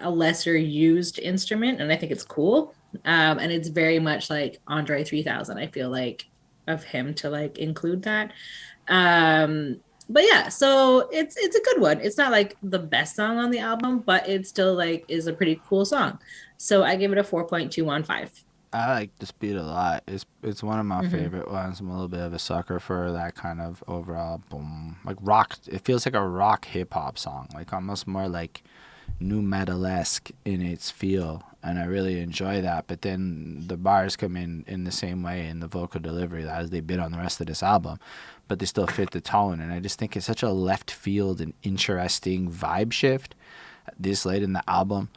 lesser used instrument, and I think it's cool. And it's very much like Andre 3000. I feel like of him to like include that. But yeah, so it's a good one. It's not like the best song on the album, but it still like is a pretty cool song. So I give it a 4.215. I like this beat a lot. It's one of my favorite ones. I'm a little bit of a sucker for that kind of overall boom, like rock. It feels like a rock hip hop song, like almost more like nu metal-esque in its feel, and I really enjoy that. But then the bars come in the same way in the vocal delivery as they did on the rest of this album, but they still fit the tone. And I just think it's such a left field and interesting vibe shift this late in the album.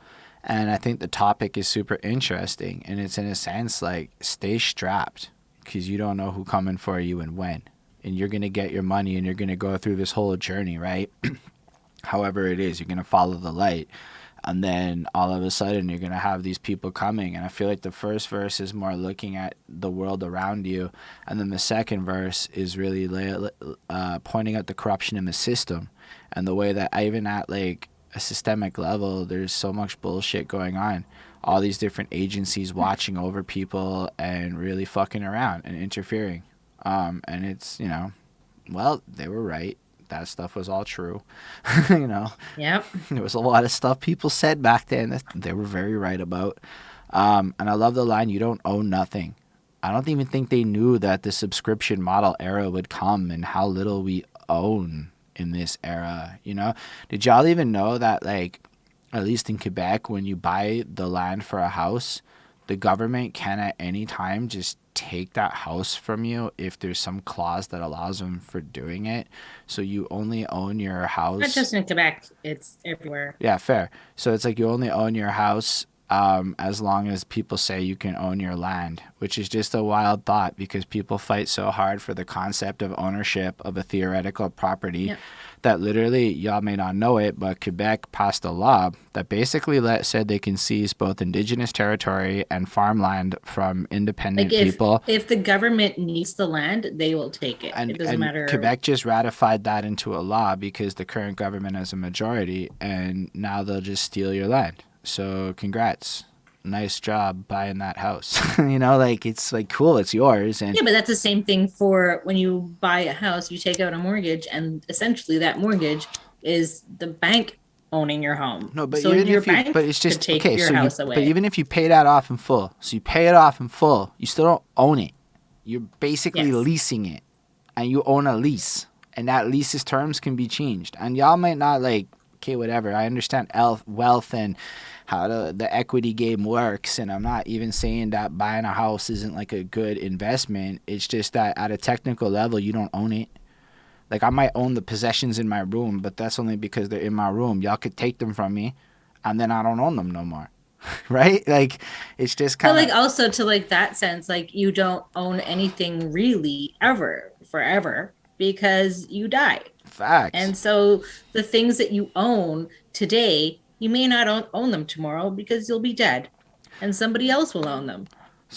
And I think the topic is super interesting, and it's in a sense like stay strapped, because you don't know who's coming for you and when, and you're gonna get your money and you're gonna go through this whole journey, right? However it is, you're gonna follow the light, and then all of a sudden you're gonna have these people coming. And I feel like the first verse is more looking at the world around you, and then the second verse is really pointing out the corruption in the system, and the way that even at like a systemic level, there's so much bullshit going on. All these different agencies watching over people and really fucking around and interfering. And it's, well, they were right. That stuff was all true. Yep. There was a lot of stuff people said back then that they were very right about. And I love the line, "You don't own nothing." I don't even think they knew that the subscription model era would come and how little we own in this era. Did y'all even know that, like, at least in Quebec, when you buy the land for a house, the government can at any time just take that house from you if there's some clause that allows them for doing it? So you only own your house. Not just in Quebec, it's everywhere. Yeah, fair. So it's like you only own your house as long as people say you can own your land, which is just a wild thought, because people fight so hard for the concept of ownership of a theoretical property. Yep. That literally, y'all may not know it, but Quebec passed a law that basically said they can seize both indigenous territory and farmland from independent people. If the government needs the land, they will take it. It doesn't matter. Quebec just ratified that into a law because the current government has a majority, and now they'll just steal your land. So congrats. Nice job buying that house. It's like cool, it's yours. And yeah, but that's the same thing for when you buy a house, you take out a mortgage, and essentially that mortgage is the bank owning your home. No, but so even your if you, bank but it's just could take okay. your So house away. But even if you pay that off in full, so you pay it off in full, you still don't own it. You're basically leasing it, and you own a lease, and that lease's terms can be changed. And y'all might not like, okay, whatever. I understand wealth and how the equity game works, and I'm not even saying that buying a house isn't like a good investment. It's just that at a technical level, you don't own it. Like, I might own the possessions in my room, but that's only because they're in my room. Y'all could take them from me, and then I don't own them no more. Right? Like, it's just kind of... But, like, also to, like, that sense, like, you don't own anything really ever, forever, because you died. Facts. And so the things that you own today, you may not own them tomorrow because you'll be dead, and somebody else will own them.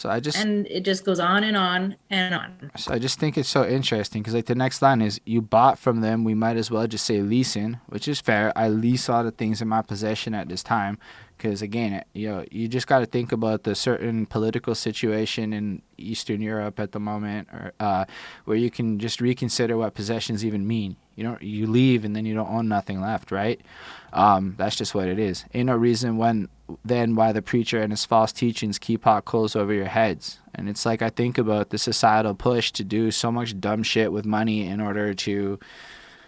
And it just goes on and on and on. So I just think it's so interesting, because like the next line is, "You bought from them." We might as well just say leasing, which is fair. I lease all the things in my possession at this time, because again, you just got to think about the certain political situation in Eastern Europe at the moment, or where you can just reconsider what possessions even mean. You leave and then you don't own nothing left, right? That's just what it is. Ain't no reason why the preacher and his false teachings keep hot coals over your heads. And it's like, I think about the societal push to do so much dumb shit with money in order to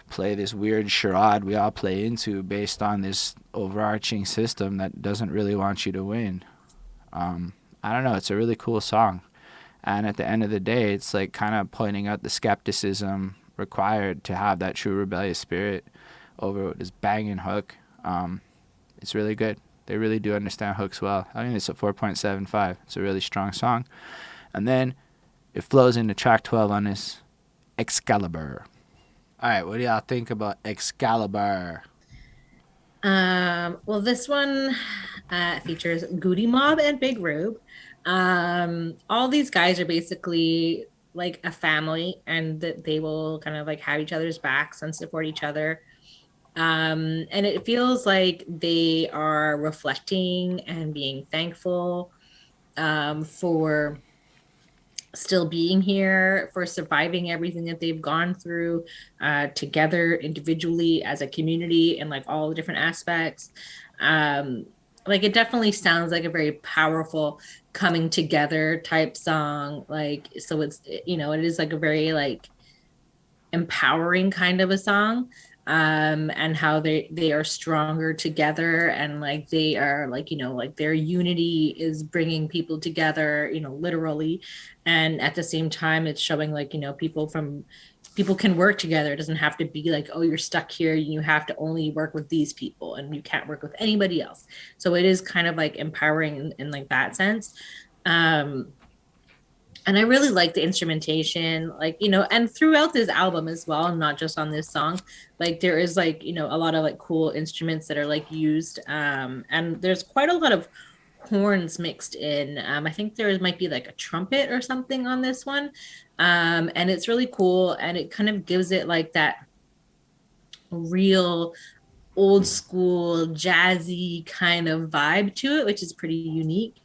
play this weird charade we all play into based on this overarching system that doesn't really want you to win. I don't know. It's a really cool song. And at the end of the day, it's like kind of pointing out the skepticism required to have that true rebellious spirit over this banging hook. It's really good. They really do understand hooks well. I think it's a 4.75. It's a really strong song. And then it flows into track 12 on this, Excalibur. All right, what do y'all think about Excalibur? Well, this one features Goody Mob and Big Rube. All these guys are basically like a family, and that they will kind of like have each other's backs and support each other. And it feels like they are reflecting and being thankful for still being here, for surviving everything that they've gone through together individually as a community and like all the different aspects. Like it definitely sounds like a very powerful coming together type song. Like, so it's, you know, it is like a very like empowering kind of a song. And how they are stronger together, and like they are like, you know, like their unity is bringing people together, you know, literally, and at the same time it's showing like, you know, people can work together. It doesn't have to be like, oh, you're stuck here, you have to only work with these people and you can't work with anybody else. So it is kind of like empowering in like that sense. And I really like the instrumentation, like, you know, and throughout this album as well, not just on this song. Like there is like, you know, a lot of like cool instruments that are like used. And there's quite a lot of horns mixed in. I think there might be like a trumpet or something on this one. And it's really cool. And it kind of gives it like that real old school jazzy kind of vibe to it, which is pretty unique.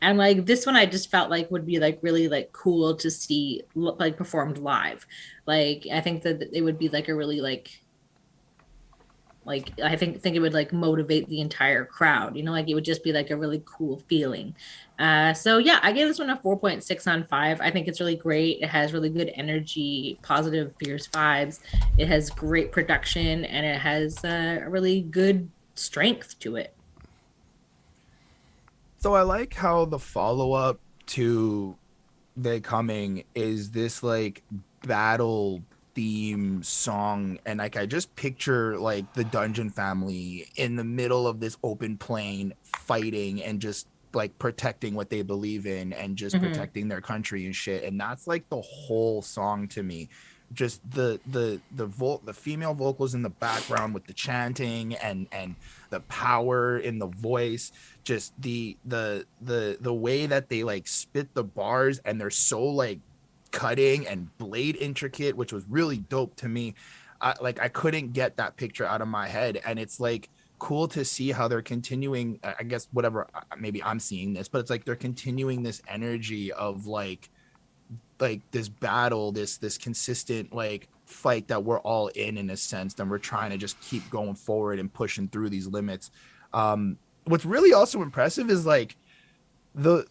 And like this one, I just felt like would be like really like cool to see like performed live. Like I think that it would be like a really like I think it would like motivate the entire crowd. You know, like it would just be like a really cool feeling. So yeah, I gave this one a 4.6 on 5. I think it's really great. It has really good energy, positive, fierce vibes. It has great production, and it has a really good strength to it. So I like how the follow-up to They Coming is this like battle theme song, and like I just picture like the Dungeon family in the middle of this open plain fighting and just like protecting what they believe in and just protecting their country and shit. And that's like the whole song to me. Just the female vocals in the background with the chanting and the power in the voice, just the way that they like spit the bars, and they're so like cutting and blade intricate, which was really dope to me. I couldn't get that picture out of my head, and it's like cool to see how they're continuing, I guess whatever, maybe I'm seeing this, but it's like they're continuing this energy of like this battle, this consistent like fight that we're all in a sense, then we're trying to just keep going forward and pushing through these limits. What's really also impressive is like the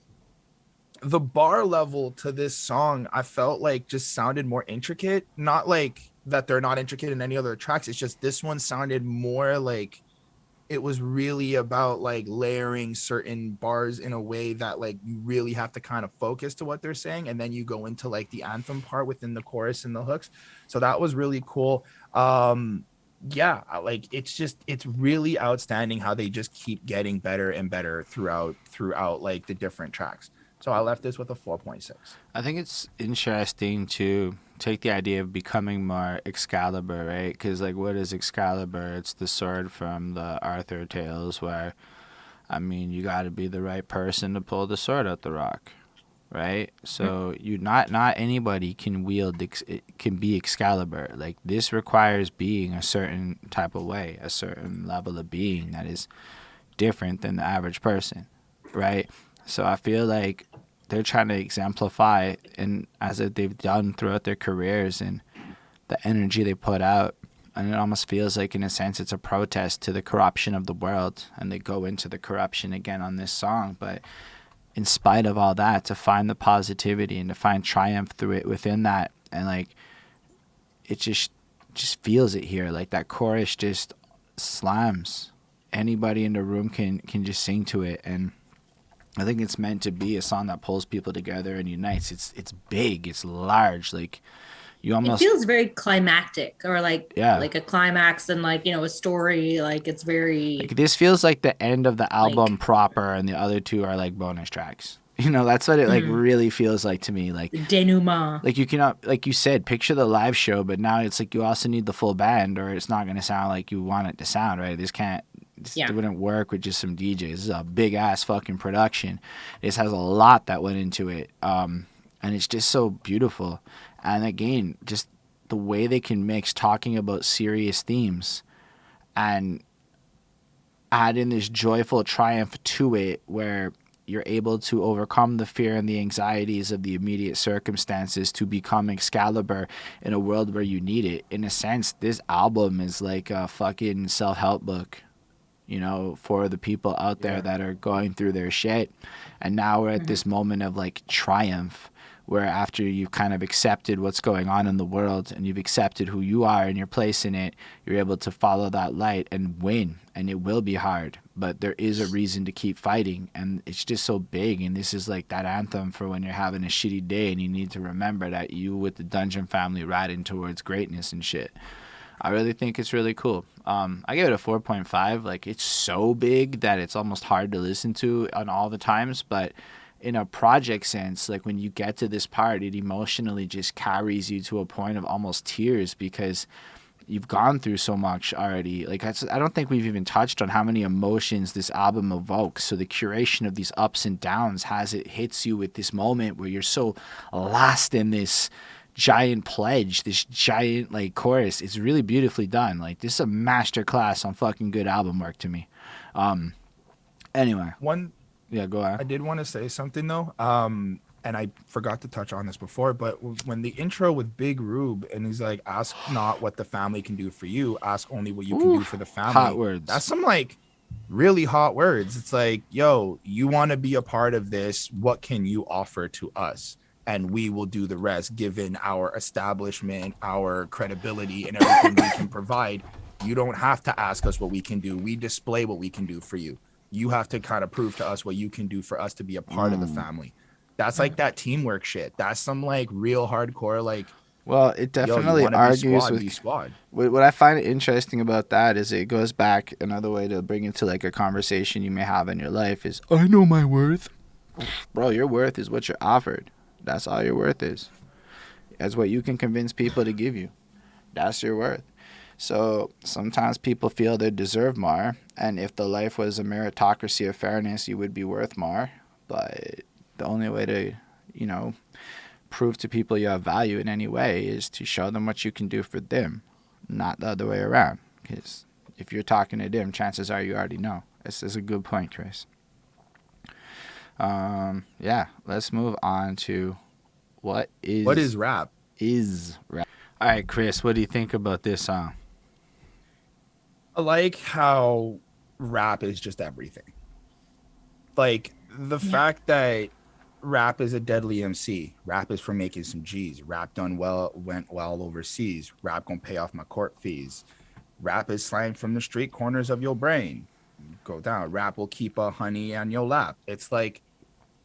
bar level to this song, I felt like just sounded more intricate. Not like that they're not intricate in any other tracks, it's just this one sounded more like it was really about like layering certain bars in a way that like you really have to kind of focus to what they're saying, and then you go into like the anthem part within the chorus and the hooks. So that was really cool. Yeah, like it's really outstanding how they just keep getting better and better throughout like the different tracks. So I left this with a 4.6. I think it's interesting to take the idea of becoming more Excalibur, right? Because, like, what is Excalibur? It's the sword from the Arthur tales where, I mean, you got to be the right person to pull the sword out the rock, right? So you not anybody can can be Excalibur. Like, this requires being a certain type of way, a certain level of being that is different than the average person, right? So I feel like they're trying to exemplify, and as they've done throughout their careers, and the energy they put out. And it almost feels like, in a sense, it's a protest to the corruption of the world. And they go into the corruption again on this song. But in spite of all that, to find the positivity and to find triumph through it within that. And, like, it just feels it here. Like, that chorus just slams. Anybody in the room can just sing to it. And I think it's meant to be a song that pulls people together and unites. It's big, it's large. Like, It feels very climactic, or like a climax and like, you know, a story. Like it's very like this feels like the end of the album proper, and the other two are like bonus tracks. You know, that's what it like really feels like to me. Like the denouement. Like you cannot, like you said, picture the live show, but now it's like you also need the full band, or it's not going to sound like you want it to sound, right? It wouldn't work with just some DJs. This is a big ass fucking production. This has a lot that went into it, and it's just so beautiful. And again, just the way they can mix talking about serious themes and add in this joyful triumph to it, where you're able to overcome the fear and the anxieties of the immediate circumstances to become Excalibur in a world where you need it. In a sense, this album is like a fucking self-help book, you know, for the people out there that are going through their shit. And now we're at this moment of like triumph, where after you've kind of accepted what's going on in the world and you've accepted who you are and your place in it, you're able to follow that light and win. And it will be hard, but there is a reason to keep fighting. And it's just so big. And this is like that anthem for when you're having a shitty day and you need to remember that you with the Dungeon family riding towards greatness and shit. I really think it's really cool. I give it a 4.5. Like, it's so big that it's almost hard to listen to on all the times, but in a project sense, like when you get to this part, it emotionally just carries you to a point of almost tears, because you've gone through so much already. Like, I don't think we've even touched on how many emotions this album evokes. So the curation of these ups and downs hits you with this moment where you're so lost in this giant pledge, this giant like chorus. It's really beautifully done. Like, this is a master class on fucking good album work to me. Anyway. Yeah, go ahead. I did want to say something though, and I forgot to touch on this before, but when the intro with Big Rube and he's like, "Ask not what the family can do for you, ask only what you can do for the family." Hot words. That's some like really hot words. It's like, yo, you want to be a part of this? What can you offer to us? And we will do the rest, given our establishment, our credibility, and everything we can provide. You don't have to ask us what we can do. We display what we can do for you. You have to kind of prove to us what you can do for us to be a part of the family. That's like that teamwork shit. That's some like real hardcore, like, well, it definitely argues with squad. What I find interesting about that is it goes back, another way to bring it to like a conversation you may have in your life is, I know my worth. Bro, your worth is what you're offered. That's all your worth is. That's what you can convince people to give you. That's your worth. So sometimes people feel they deserve more, and if the life was a meritocracy of fairness, you would be worth more. But the only way to, you know, prove to people you have value in any way is to show them what you can do for them, not the other way around. Because if you're talking to them, chances are you already know. This is a good point, Chris. Yeah, let's move on to what is rap? All right, Chris, what do you think about this song? I like how rap is just everything. Like the fact that rap is a deadly MC. Rap is for making some G's. Rap went well overseas. Rap gonna pay off my court fees. Rap is slang from the street corners of your brain. Go down. Rap will keep a honey on your lap. It's like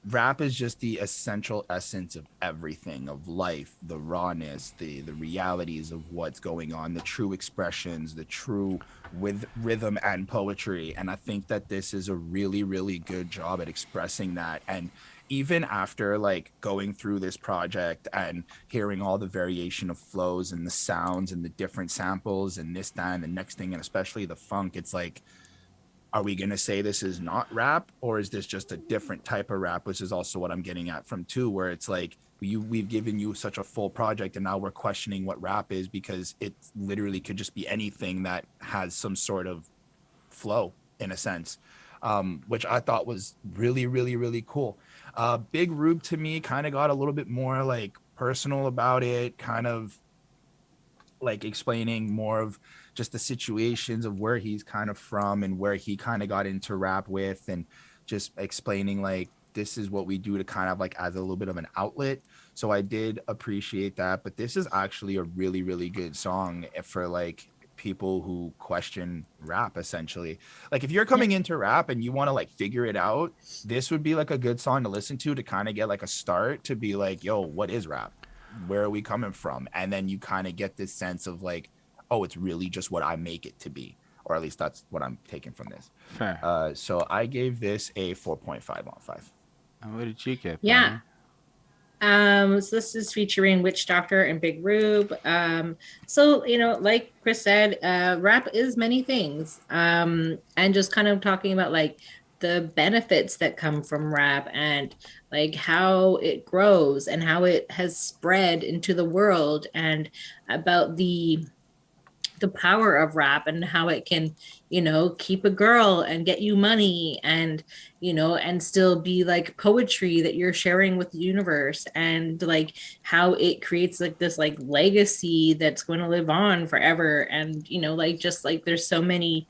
rap is just the essential essence of everything, of life, the rawness, the realities of what's going on, the true expressions, the true with rhythm and poetry. And I think that this is a really, really good job at expressing that. And even after like going through this project and hearing all the variation of flows and the sounds and the different samples and this, that, and the next thing, and especially the funk, it's like, are we going to say this is not rap, or is this just a different type of rap, which is also what I'm getting at from two, where it's like we've given you such a full project and now we're questioning what rap is, because it literally could just be anything that has some sort of flow in a sense, which I thought was really, really, really cool. Big Rube to me kind of got a little bit more like personal about it, kind of like explaining more of just the situations of where he's kind of from and where he kind of got into rap with, and just explaining like this is what we do to kind of like as a little bit of an outlet. So I did appreciate that, but this is actually a really, really good song for like people who question rap essentially. Like if you're coming into rap and you want to like figure it out, this would be like a good song to listen to kind of get like a start to be like, yo, what is rap? where are we coming from? And then you kind of get this sense of like, oh, it's really just what I make it to be, or at least that's what I'm taking from this. Fair. So I gave this a 4.5 on 5. And what did you get? Yeah. So this is featuring Witch Doctor and Big Rube. So, you know, like Chris said, rap is many things. And just kind of talking about like the benefits that come from rap and like how it grows and how it has spread into the world, and about the power of rap and how it can, you know, keep a girl and get you money, and, you know, and still be like poetry that you're sharing with the universe, and like how it creates like this like legacy that's going to live on forever. And, you know, like just like there's so many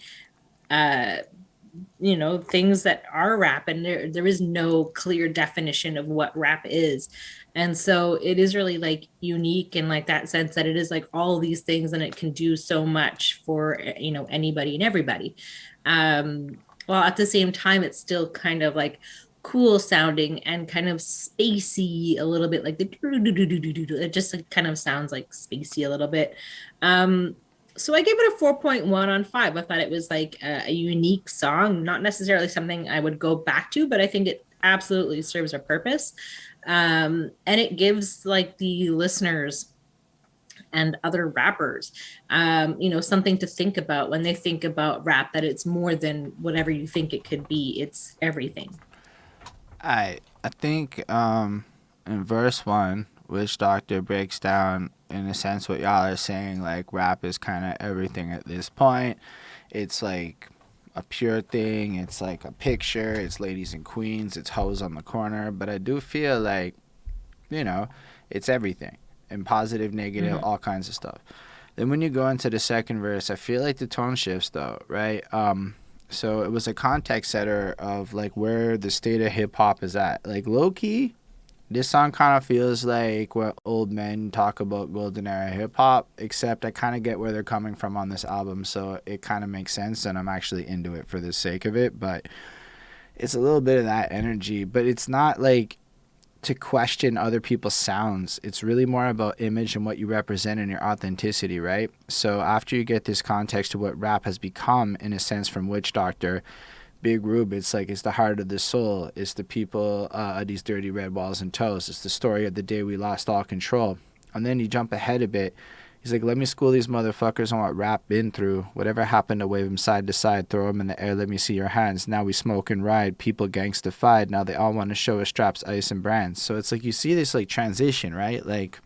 you know, things that are rap, and there is no clear definition of what rap is. And so it is really like unique in like that sense that it is like all these things, and it can do so much for, you know, anybody and everybody. While at the same time it's still kind of like cool sounding and kind of spacey a little bit, like the it just kind of sounds like spacey a little bit. So I gave it a 4.1 on 5. I thought it was like a unique song, not necessarily something I would go back to, but I think it absolutely serves a purpose. And it gives like the listeners and other rappers, you know, something to think about when they think about rap, that it's more than whatever you think it could be. It's everything. I think in verse 1, Witch Doctor breaks down in a sense what y'all are saying, like rap is kind of everything at this point. It's like a pure thing, it's like a picture, it's ladies and queens, it's hoes on the corner, but I do feel like, you know, it's everything, and positive, negative, all kinds of stuff. Then when you go into the second verse, I feel like the tone shifts though, right? So it was a context setter of like where the state of hip hop is at. Like low key, this song kind of feels like what old men talk about golden era hip hop, except I kind of get where they're coming from on this album, so it kind of makes sense, and I'm actually into it for the sake of it. But it's a little bit of that energy, but it's not like to question other people's sounds. It's really more about image and what you represent and your authenticity, right? So after you get this context to what rap has become, in a sense, from Witch Doctor, Big Rube, it's like it's the heart of the soul. It's the people, these dirty red walls and toes. It's the story of the day we lost all control. And then you jump ahead a bit. He's like, let me school these motherfuckers on what rap been through. Whatever happened to wave them side to side, throw them in the air, let me see your hands. Now we smoke and ride. People gangstified. Now they all want to show us straps, ice, and brands. So it's like you see this like transition, right? Like,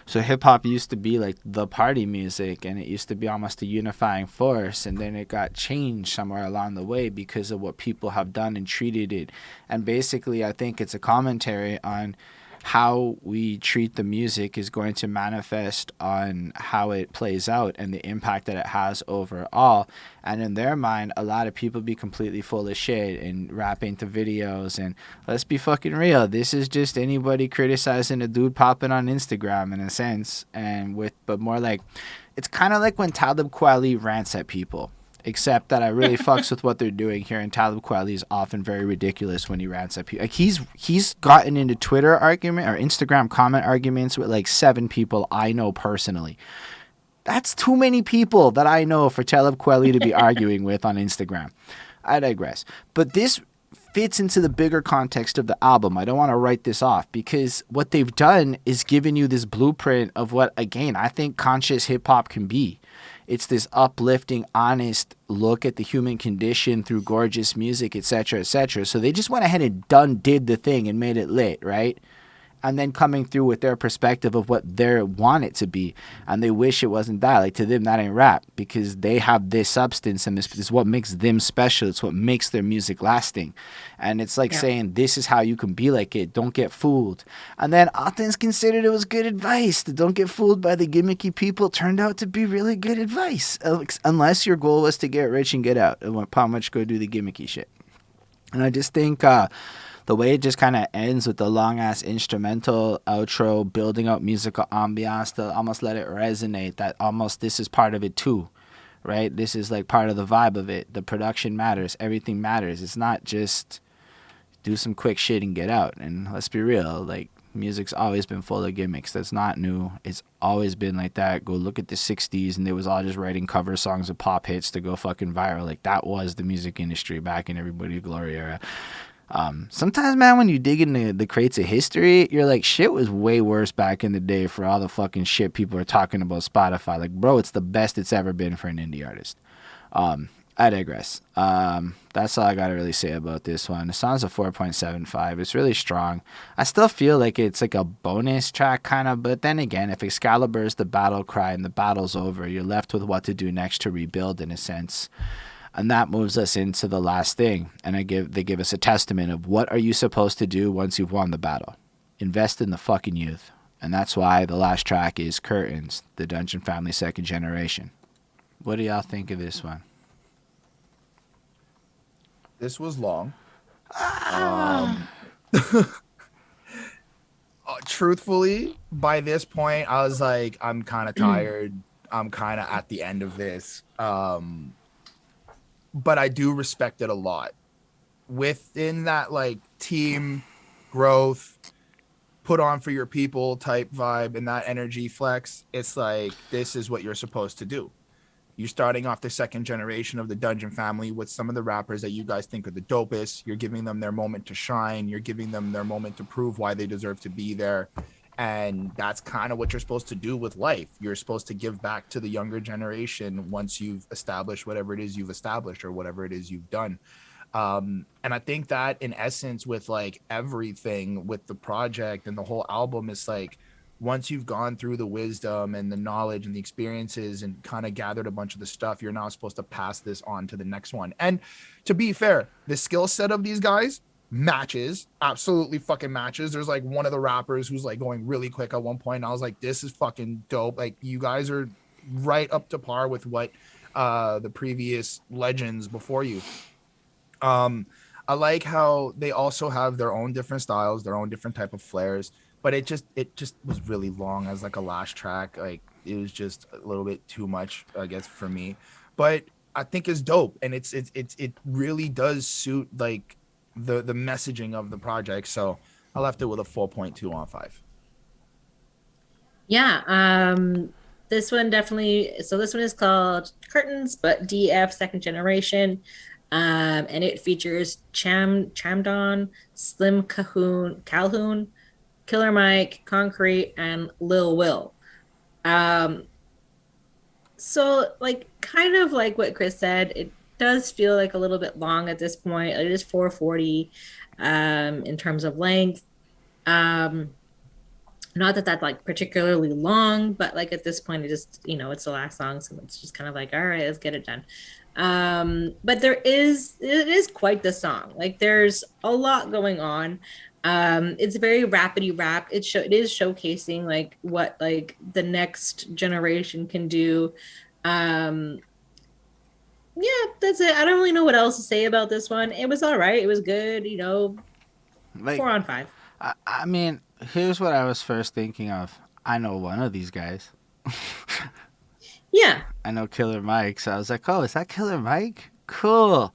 so hip hop used to be like the party music, and it used to be almost a unifying force, and then it got changed somewhere along the way because of what people have done and treated it. And basically I think it's a commentary on how we treat the music is going to manifest on how it plays out and the impact that it has overall. And in their mind, a lot of people be completely full of shit and rapping to videos. And let's be fucking real, this is just anybody criticizing a dude popping on Instagram in a sense. But more like, it's kind of like when Talib Kweli rants at people. Except that I really fucks with what they're doing here, and Talib Kweli is often very ridiculous when he rants at people. Like he's gotten into Twitter argument or Instagram comment arguments with like 7 people I know personally. That's too many people that I know for Talib Kweli to be arguing with on Instagram. I digress. But this fits into the bigger context of the album. I don't want to write this off, because what they've done is given you this blueprint of what, again, I think conscious hip hop can be. It's this uplifting, honest look at the human condition through gorgeous music, etc., etc. So they just went ahead and did the thing and made it lit, right? And then coming through with their perspective of what they want it to be. And they wish it wasn't that. Like, to them, that ain't rap, because they have this substance, and this is what makes them special. It's what makes their music lasting. And it's like saying, this is how you can be like it. Don't get fooled. And then Athens considered it was good advice. The don't get fooled by the gimmicky people turned out to be really good advice. Unless your goal was to get rich and get out. And how much go do the gimmicky shit. And I just think the way it just kind of ends with the long-ass instrumental outro, building up musical ambiance to almost let it resonate, that almost this is part of it too, right? This is like part of the vibe of it. The production matters. Everything matters. It's not just do some quick shit and get out. And let's be real, like, Music's always been full of gimmicks. That's not new. It's always been like that. Go look at the 60s, and they was all just writing cover songs of pop hits to go fucking viral. Like, that was the music industry back in everybody's glory era. Sometimes, man, when you dig into the crates of history, you're like, shit was way worse back in the day for all the fucking shit people are talking about Spotify. Like, bro, it's the best it's ever been for an indie artist. I digress. That's all I gotta really say about this one. The song's a 4.75. It's really strong. I still feel like it's like a bonus track kind of, but then again, if Excalibur is the battle cry and the battle's over, you're left with what to do next to rebuild in a sense. And that moves us into the last thing. And they give us a testament of what are you supposed to do once you've won the battle. Invest in the fucking youth. And that's why the last track is Curtains, the Dungeon Family Second Generation. What do y'all think of this one? This was long. Truthfully, by this point, I was like, I'm kind of tired. I'm kind of at the end of this. But I do respect it a lot. Within that, like, team growth, put on for your people type vibe and that energy flex, it's like, this is what you're supposed to do. You're starting off the second generation of the Dungeon family with some of the rappers that you guys think are the dopest. You're giving them their moment to shine. You're giving them their moment to prove why they deserve to be there. And that's kind of what you're supposed to do with life. You're supposed to give back to the younger generation once you've established whatever it is you've established or whatever it is you've done. And I think that in essence, with like everything with the project and the whole album, is like, once you've gone through the wisdom and the knowledge and the experiences and kind of gathered a bunch of the stuff, you're now supposed to pass this on to the next one. And to be fair, the skill set of these guys matches, absolutely fucking matches. There's like one of the rappers who's like going really quick at one point, and I was like, this is fucking dope. Like, you guys are right up to par with what the previous legends before you. I like how they also have their own different styles, their own different type of flares. But it just was really long as like a last track. Like, it was just a little bit too much, I guess, for me. But I think it's dope, and it really does suit like the messaging of the project. So I left it with a 4.2 on 5. Yeah, this one definitely. So this one is called Curtains, but DF Second Generation, and it features Chamdon, Slimm, Calhoun, Killer Mike, Concrete, and Lil Will. So like, kind of like what Chris said, it does feel like a little bit long at this point. It is 4:40 in terms of length. Not that that's like particularly long, but like at this point, it just, it's the last song, so it's just kind of like, all right, let's get it done. But it is quite the song. Like, there's a lot going on. It's very rapidy rap. It is showcasing like what like the next generation can do. Yeah, that's it. I don't really know what else to say about this one. It was all right. It was good. Like, 4 on 5. I mean, here's what I was first thinking of. I know one of these guys. Yeah. I know Killer Mike, so I was like, oh, is that Killer Mike? Cool.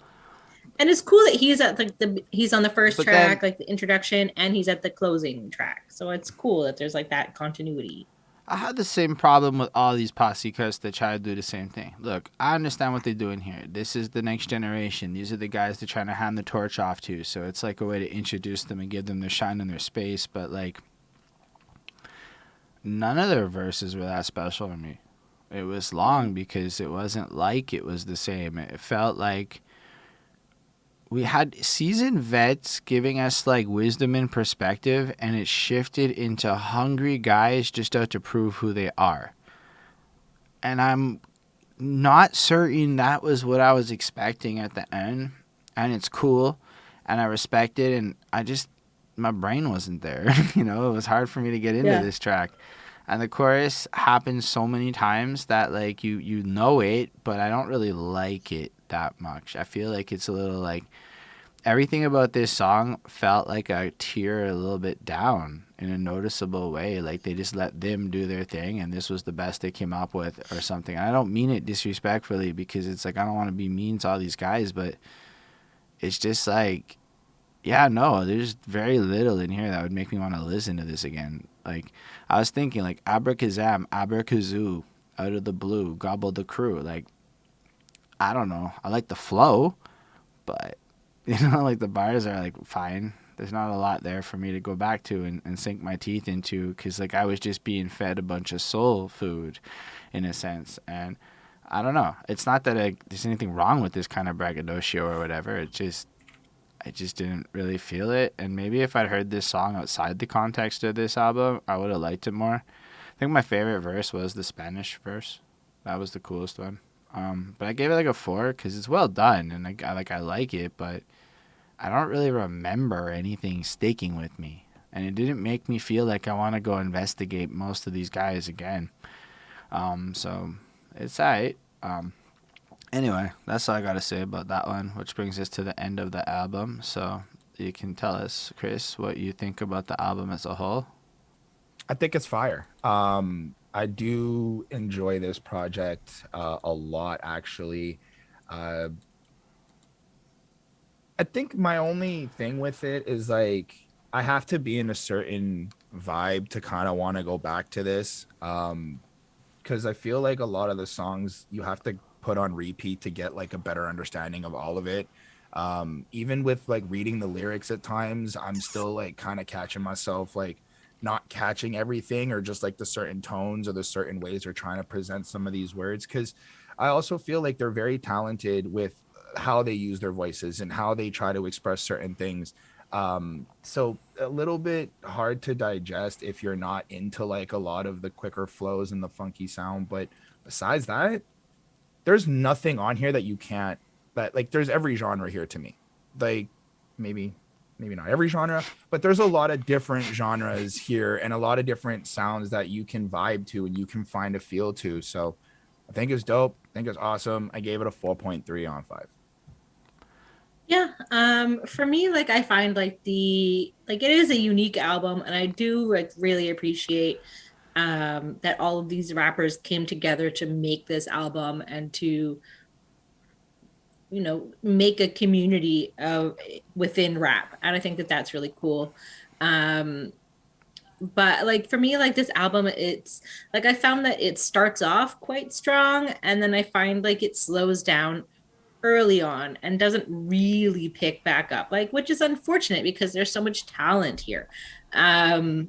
And it's cool that he's at like he's on the first track, like the introduction, and he's at the closing track. So it's cool that there's like that continuity. I had the same problem with all these posse cuts that try to do the same thing. Look, I understand what they're doing here. This is the next generation. These are the guys they're trying to hand the torch off to. So it's like a way to introduce them and give them their shine and their space. But like, none of their verses were that special to me. It was long because it wasn't like it was the same. It felt like we had seasoned vets giving us like wisdom and perspective, and it shifted into hungry guys just out to prove who they are. And I'm not certain that was what I was expecting at the end. And it's cool, and I respect it, and my brain wasn't there. It was hard for me to get into this track. And the chorus happens so many times that like you know it, but I don't really like it that much. I feel like it's a little like everything about this song felt like a tier a little bit down in a noticeable way. Like they just let them do their thing, and this was the best they came up with or something. And I don't mean it disrespectfully, because it's like I don't want to be mean to all these guys, but it's just like Yeah, no, there's very little in here that would make me want to listen to this again. Like, I was thinking, like, abracazam, abracazoo, out of the blue, gobble the crew. Like, I don't know. I like the flow, but, like, the bars are, like, fine. There's not a lot there for me to go back to and sink my teeth into because, like, I was just being fed a bunch of soul food, in a sense. And I don't know. It's not that there's anything wrong with this kind of braggadocio or whatever. I just didn't really feel it. And maybe if I'd heard this song outside the context of this album, I would have liked it more. I think my favorite verse was the Spanish verse. That was the coolest one. But I gave it like a 4 because it's well done and I like it, but I don't really remember anything sticking with me. And it didn't make me feel like I want to go investigate most of these guys again. So it's alright. Anyway, that's all I got to say about that one, which brings us to the end of the album. So you can tell us, Chris, what you think about the album as a whole. I think it's fire. I do enjoy this project a lot, actually. I think my only thing with it is, like, I have to be in a certain vibe to kind of want to go back to this. Because I feel like a lot of the songs you have to put on repeat to get like a better understanding of all of it. Even with like reading the lyrics at times, I'm still like kind of catching myself like not catching everything or just like the certain tones or the certain ways they're trying to present some of these words. Because I also feel like they're very talented with how they use their voices and how they try to express certain things. So a little bit hard to digest if you're not into like a lot of the quicker flows and the funky sound. But besides that, there's nothing on here that you can't, that like there's every genre here to me. Like maybe not every genre, but there's a lot of different genres here and a lot of different sounds that you can vibe to and you can find a feel to. So I think it's dope. I think it's awesome. I gave it a 4.3 on 5. Yeah, for me, like I find like it is a unique album, and I do like really appreciate that all of these rappers came together to make this album and to make a community within rap, and I think that that's really cool. But like for me, like this album, it's like I found that it starts off quite strong and then I find like it slows down early on and doesn't really pick back up, like, which is unfortunate because there's so much talent here. Like,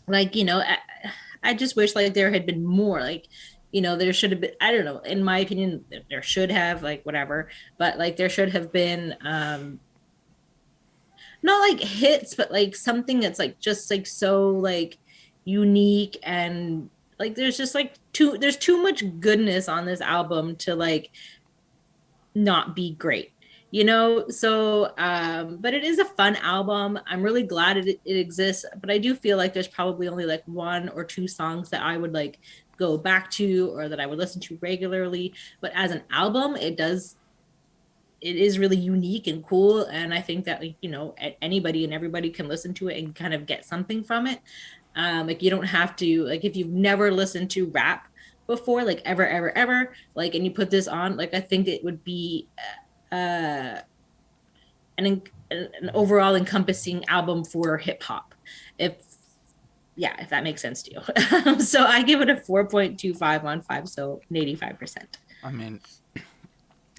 I just wish like there had been more, like, there should have been, I don't know, in my opinion, there should have, like, whatever, but like there should have been not like hits, but like something that's like just like so like unique, and like there's just like there's too much goodness on this album to like not be great, so but it is a fun album. I'm really glad it exists, but I do feel like there's probably only like 1 or 2 songs that I would like go back to or that I would listen to regularly, but as an album it is really unique and cool, and I think that like anybody and everybody can listen to it and kind of get something from it. Like you don't have to, like, if you've never listened to rap before, like ever, like, and you put this on, like I think it would be an overall encompassing album for hip hop, if that makes sense to you. So I give it a 4.25 on 5, so an 85%. I mean,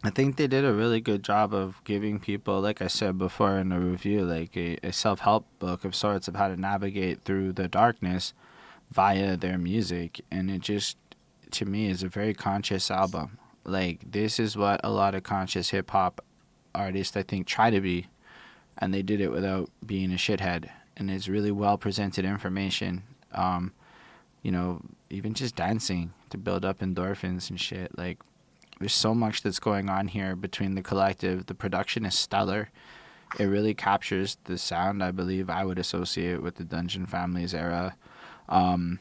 I think they did a really good job of giving people, like I said before in the review, like a self-help book of sorts of how to navigate through the darkness via their music. And it just, to me, is a very conscious album. Like, this is what a lot of conscious hip-hop artists, I think, try to be. And they did it without being a shithead. And it's really well-presented information. Even just dancing to build up endorphins and shit. Like, there's so much that's going on here between the collective. The production is stellar. It really captures the sound I believe I would associate with the Dungeon Family's era. And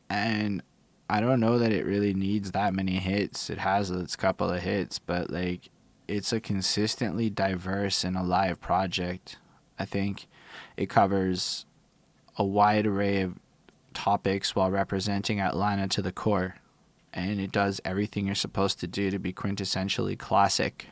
I don't know that it really needs that many hits. It has its couple of hits, but like it's a consistently diverse and alive project. I think it covers a wide array of topics while representing Atlanta to the core. And it does everything you're supposed to do to be quintessentially classic.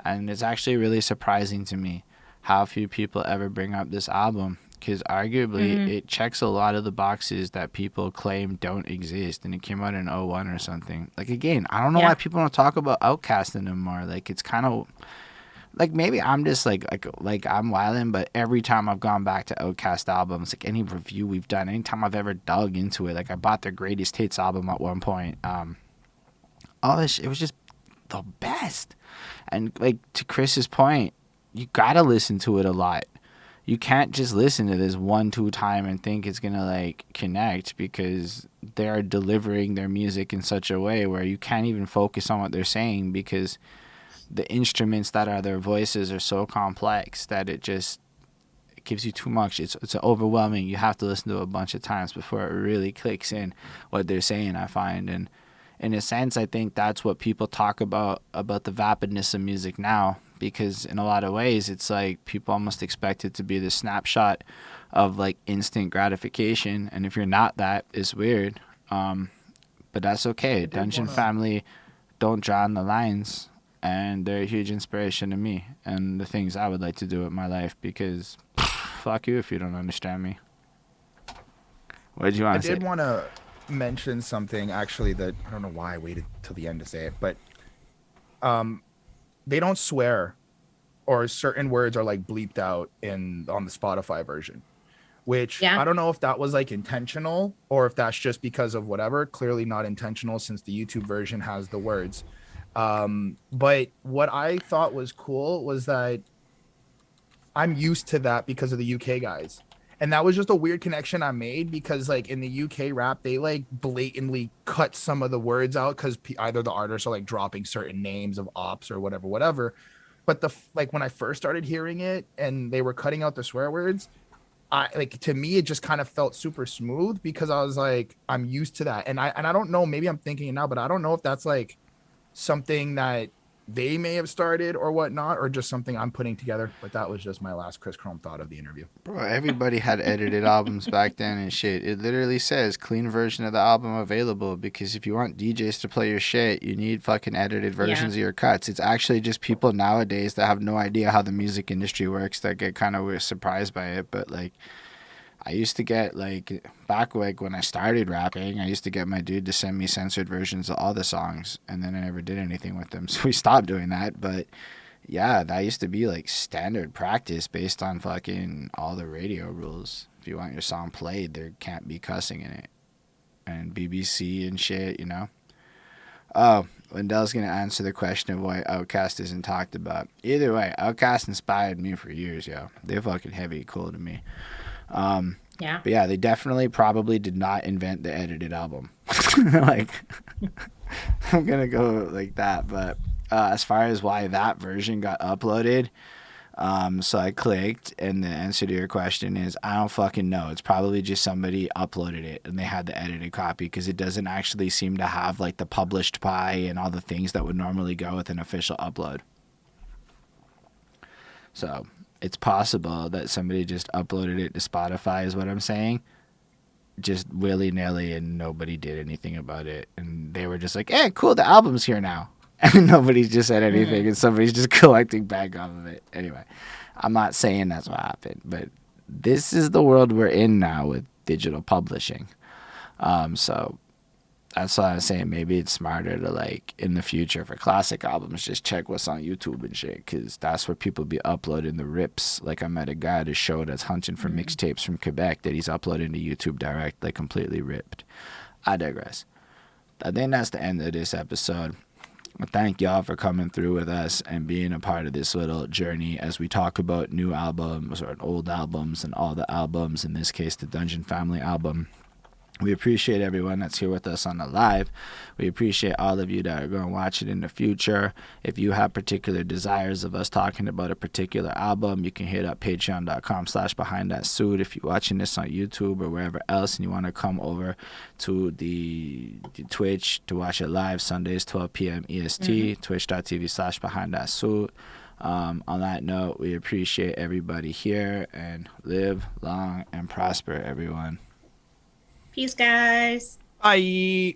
And it's actually really surprising to me how few people ever bring up this album, because arguably it checks a lot of the boxes that people claim don't exist, and it came out in 01 or something. Like, again, I don't know why people don't talk about Outkast anymore. Like, it's kind of like, maybe I'm just like I'm wildin', but every time I've gone back to Outkast albums, like any review we've done, anytime I've ever dug into it, like I bought their Greatest Hits album at one point. All this, it was just the best. And like, to Chris's point, you gotta listen to it a lot. You can't just listen to this 1-2 time and think it's gonna like connect, because they're delivering their music in such a way where you can't even focus on what they're saying, because the instruments that are their voices are so complex that it gives you too much. It's overwhelming. You have to listen to it a bunch of times before it really clicks in what they're saying, I find. And in a sense, I think that's what people talk about the vapidness of music now, because in a lot of ways it's like people almost expect it to be the snapshot of like instant gratification, and if you're not, that is weird. But that's okay. Dungeon Family don't draw on the lines, and they're a huge inspiration to me and the things I would like to do with my life, because fuck you if you don't understand me. What did you want to say? I did want to mention something, actually, that I don't know why I waited till the end to say it, but they don't swear, or certain words are like bleeped out on the Spotify version, which I don't know if that was like intentional or if that's just because of whatever. Clearly not intentional, since the YouTube version has the words. But what I thought was cool was that I'm used to that because of the UK guys. And that was just a weird connection I made, because like in the UK rap, they like blatantly cut some of the words out because either the artists are like dropping certain names of ops or whatever. But like when I first started hearing it and they were cutting out the swear words, to me, it just kind of felt super smooth, because I was like, I'm used to that. And I don't know, maybe I'm thinking it now, but I don't know if that's like something that they may have started or whatnot, or just something I'm putting together. But that was just my last Chris Chrom thought of the interview. Bro, everybody had edited albums back then and shit. It literally says clean version of the album available, because if you want DJs to play your shit, you need fucking edited versions of your cuts. It's actually just people nowadays that have no idea how the music industry works that get kind of surprised by it. But like, I used to get, like, back like when I started rapping, I used to get my dude to send me censored versions of all the songs, and then I never did anything with them, so we stopped doing that. But yeah, that used to be like standard practice based on fucking all the radio rules. If you want your song played, there can't be cussing in it, and BBC and shit, you know. Oh, Lindell's gonna answer the question of why Outkast isn't talked about. Either way, Outkast inspired me for years, yo. They're fucking heavy cool to me. But yeah, they definitely probably did not invent the edited album. Like, I'm gonna go like that. But as far as why that version got uploaded, so I clicked, and the answer to your question is I don't fucking know. It's probably just somebody uploaded it and they had the edited copy, because it doesn't actually seem to have like the published by and all the things that would normally go with an official upload. So it's possible that somebody just uploaded it to Spotify, is what I'm saying, just willy-nilly, and nobody did anything about it. And they were just like, hey, cool, the album's here now. And nobody just said anything, and somebody's just collecting back off of it. Anyway, I'm not saying that's what happened, but this is the world we're in now with digital publishing. So that's why I was saying maybe it's smarter to, like, in the future for classic albums, just check what's on YouTube and shit, because that's where people be uploading the rips. Like, I met a guy at a show that's hunting for mixtapes from Quebec that he's uploading to YouTube direct, like, completely ripped. I digress. I think that's the end of this episode. Thank y'all for coming through with us and being a part of this little journey as we talk about new albums or old albums and all the albums, in this case the Dungeon Family album. We appreciate everyone that's here with us on the live. We appreciate all of you that are going to watch it in the future. If you have particular desires of us talking about a particular album, you can hit up patreon.com/behindthatsuit. If you're watching this on YouTube or wherever else and you want to come over to the Twitch to watch it live, Sundays 12 p.m. EST, twitch.tv/behindthatsuit. On that note, we appreciate everybody here, and live long and prosper, everyone. Peace, guys. Bye.